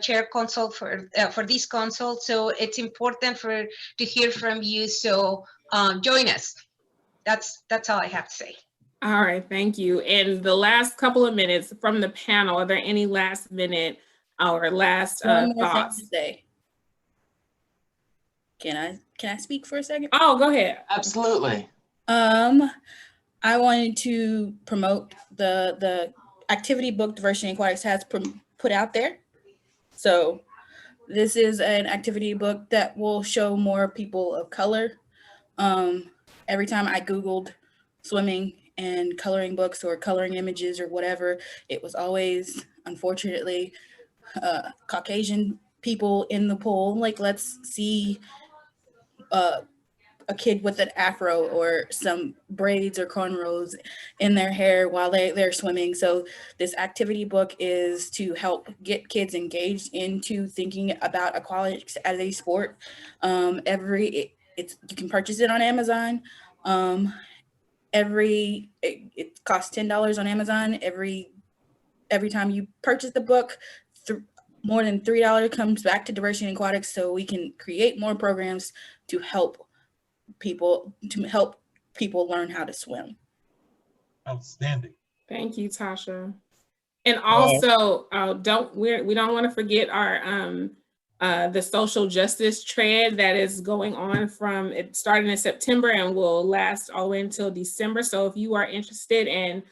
chair consult for this consult. So it's important to hear from you. So join us. That's all I have to say. All right, thank you. And the last couple of minutes from the panel, are there any last minute or last thoughts? Can I speak for a second? Oh, go ahead. Absolutely. I wanted to promote the activity book Diversity in Aquatics has put out there. So this is an activity book that will show more people of color. Every time I Googled swimming and coloring books or coloring images or whatever, it was always, unfortunately, Caucasian people in the pool. Like, let's see a kid with an afro or some braids or cornrows in their hair while they're swimming. So this activity book is to help get kids engaged into thinking about aquatics as a sport. You can purchase it on Amazon. it costs $10 on Amazon. Every time you purchase the book, more than $3 comes back to Diversity in Aquatics, so we can create more programs to help people learn how to swim. Outstanding. Thank you, Tasha. And also, we don't want to forget our the social justice tread that is going on it started in September and will last all the way until December. So if you are interested in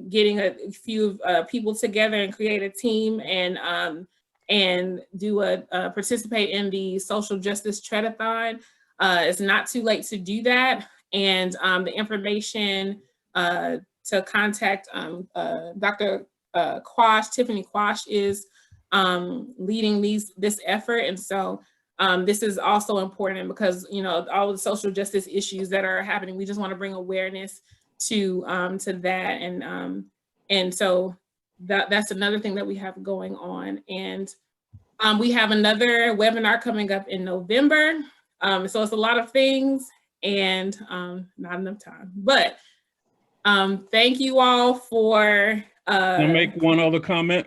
getting a few people together and create a team and participate in the social justice treadathon, it's not too late to do that. And the information to contact Dr. Quash, Tiffany Quash is leading this effort. And so this is also important because, all the social justice issues that are happening, we just want to bring awareness to that. And so that's another thing that we have going on. And we have another webinar coming up in November. So it's a lot of things and not enough time, but thank you all for. Can I make one other comment?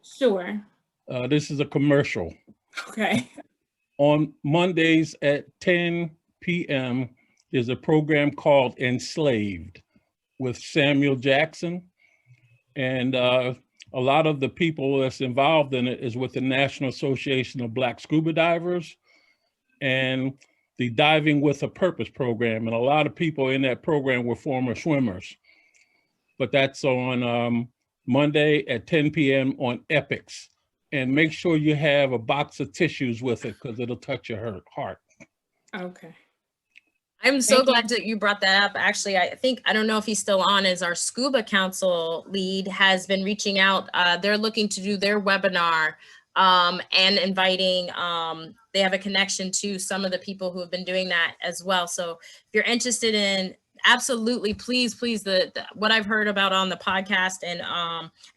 Sure. This is a commercial. Okay. On Mondays at 10 p.m. there's a program called Enslaved with Samuel Jackson. And a lot of the people that's involved in it is with the National Association of Black Scuba Divers and the Diving with a Purpose program. And a lot of people in that program were former swimmers. But that's on Monday at 10 p.m. on Epics. And make sure you have a box of tissues with it because it'll touch your heart. Okay. I'm so glad that you brought that up. Actually, I don't know if he's still on, as our Scuba Council lead has been reaching out. They're looking to do their webinar and inviting, they have a connection to some of the people who have been doing that as well. So if you're interested in, absolutely, please, what I've heard about on the podcast and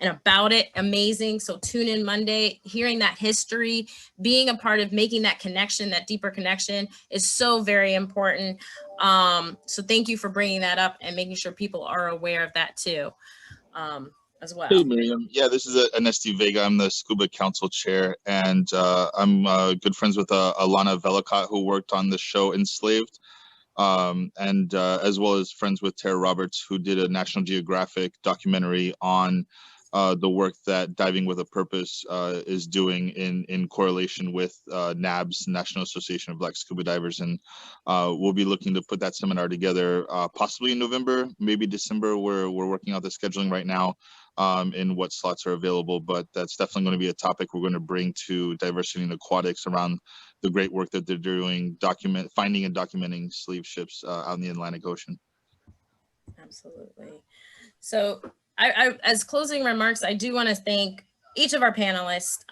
about it, amazing. So tune in Monday, hearing that history, being a part of making that connection, that deeper connection is so very important. So thank you for bringing that up and making sure people are aware of that too, as well. Hey, Miriam. Yeah, this is Anesti Vega. I'm the Scuba Council Chair, and I'm good friends with Alana Velicott, who worked on the show Enslaved. And as well as friends with Tara Roberts, who did a National Geographic documentary on the work that Diving with a Purpose is doing in correlation with NABS, National Association of Black Scuba Divers. And we'll be looking to put that seminar together possibly in November, maybe December. We're working out the scheduling right now and what slots are available, but that's definitely going to be a topic we're going to bring to Diversity in Aquatics around the great work that they're doing, finding and documenting slave ships out in the Atlantic Ocean. Absolutely. So I as closing remarks, I do want to thank each of our panelists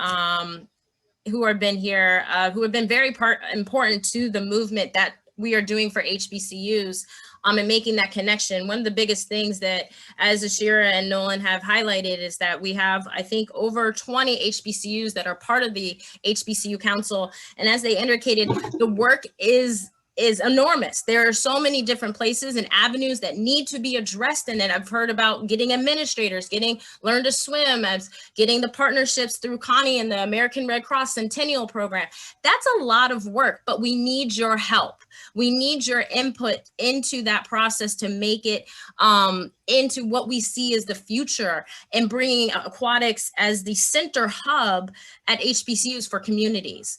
who have been here, who have been very important to the movement that we are doing for HBCUs and making that connection. One of the biggest things that, as Asherah and Nolan have highlighted, is that we have, I think, over 20 HBCUs that are part of the HBCU Council. And as they indicated, the work is enormous. There are so many different places and avenues that need to be addressed. And then I've heard about getting administrators, getting Learn to Swim, as getting the partnerships through Connie and the American Red Cross Centennial program. That's a lot of work, but we need your help. We need your input into that process to make it into what we see as the future and bringing aquatics as the center hub at HBCUs for communities.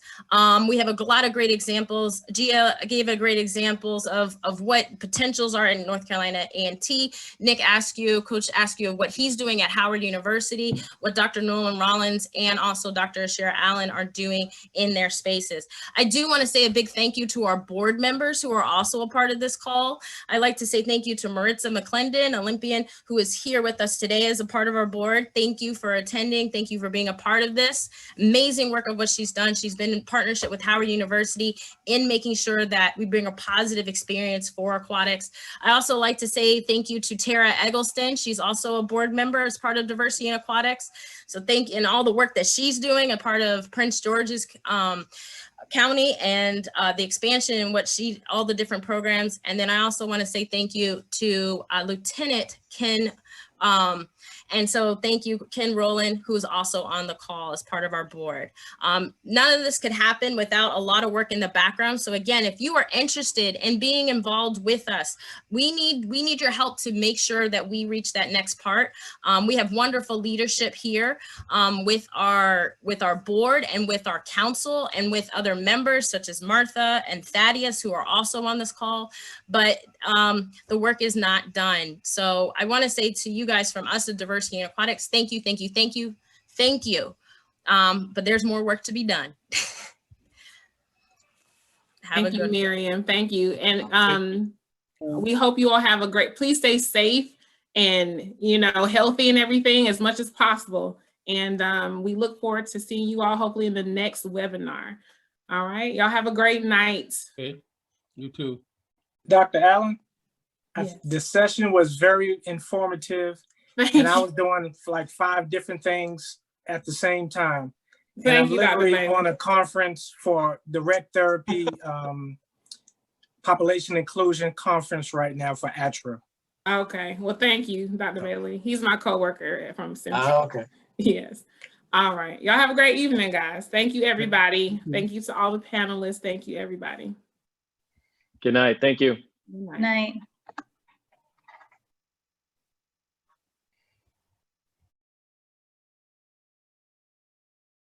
We have a lot of great examples. Gia gave a great examples of what potentials are in North Carolina A&T. Nick Coach Askew, of what he's doing at Howard University, what Dr. Nolan Rollins and also Dr. Asherah Allen are doing in their spaces. I do want to say a big thank you to our board members who are also a part of this call. I'd like to say thank you to Maritza McClendon, Olympian, who is here with us today as a part of our board. Thank you for attending. Thank you for being a part of this. Amazing work of what she's done. She's been in partnership with Howard University in making sure that we bring a positive experience for aquatics. I also like to say thank you to Tara Eggleston. She's also a board member as part of Diversity in Aquatics. So and all the work that she's doing, a part of Prince George's county and the expansion and what all the different programs. And then I also want to say thank you to Lieutenant Ken. And so thank you, Ken Roland, who's also on the call as part of our board. None of this could happen without a lot of work in the background. So again, if you are interested in being involved with us, we need your help to make sure that we reach that next part. We have wonderful leadership here with our board and with our council and with other members such as Martha and Thaddeus, who are also on this call, but the work is not done. So I want to say to you guys from us at Diversity in Aquatics, thank you, thank you, thank you, thank you. But there's more work to be done. Thank you, Miriam. Thank you. And we hope you all have a great, please stay safe and, you know, healthy and everything as much as possible. And we look forward to seeing you all hopefully in the next webinar. All right. Y'all have a great night. Okay. You too. Dr. Allen, Yes. the session was very informative. And I was doing like 5 different things at the same time. And I'm literally on a conference for direct therapy, population inclusion conference right now for Asherah. Okay. Well, thank you, Dr. Bailey. He's my coworker from Centennial. Oh, okay. Yes. All right. Y'all have a great evening, guys. Thank you, everybody. Thank you to all the panelists. Thank you, everybody. Good night. Thank you. Good night.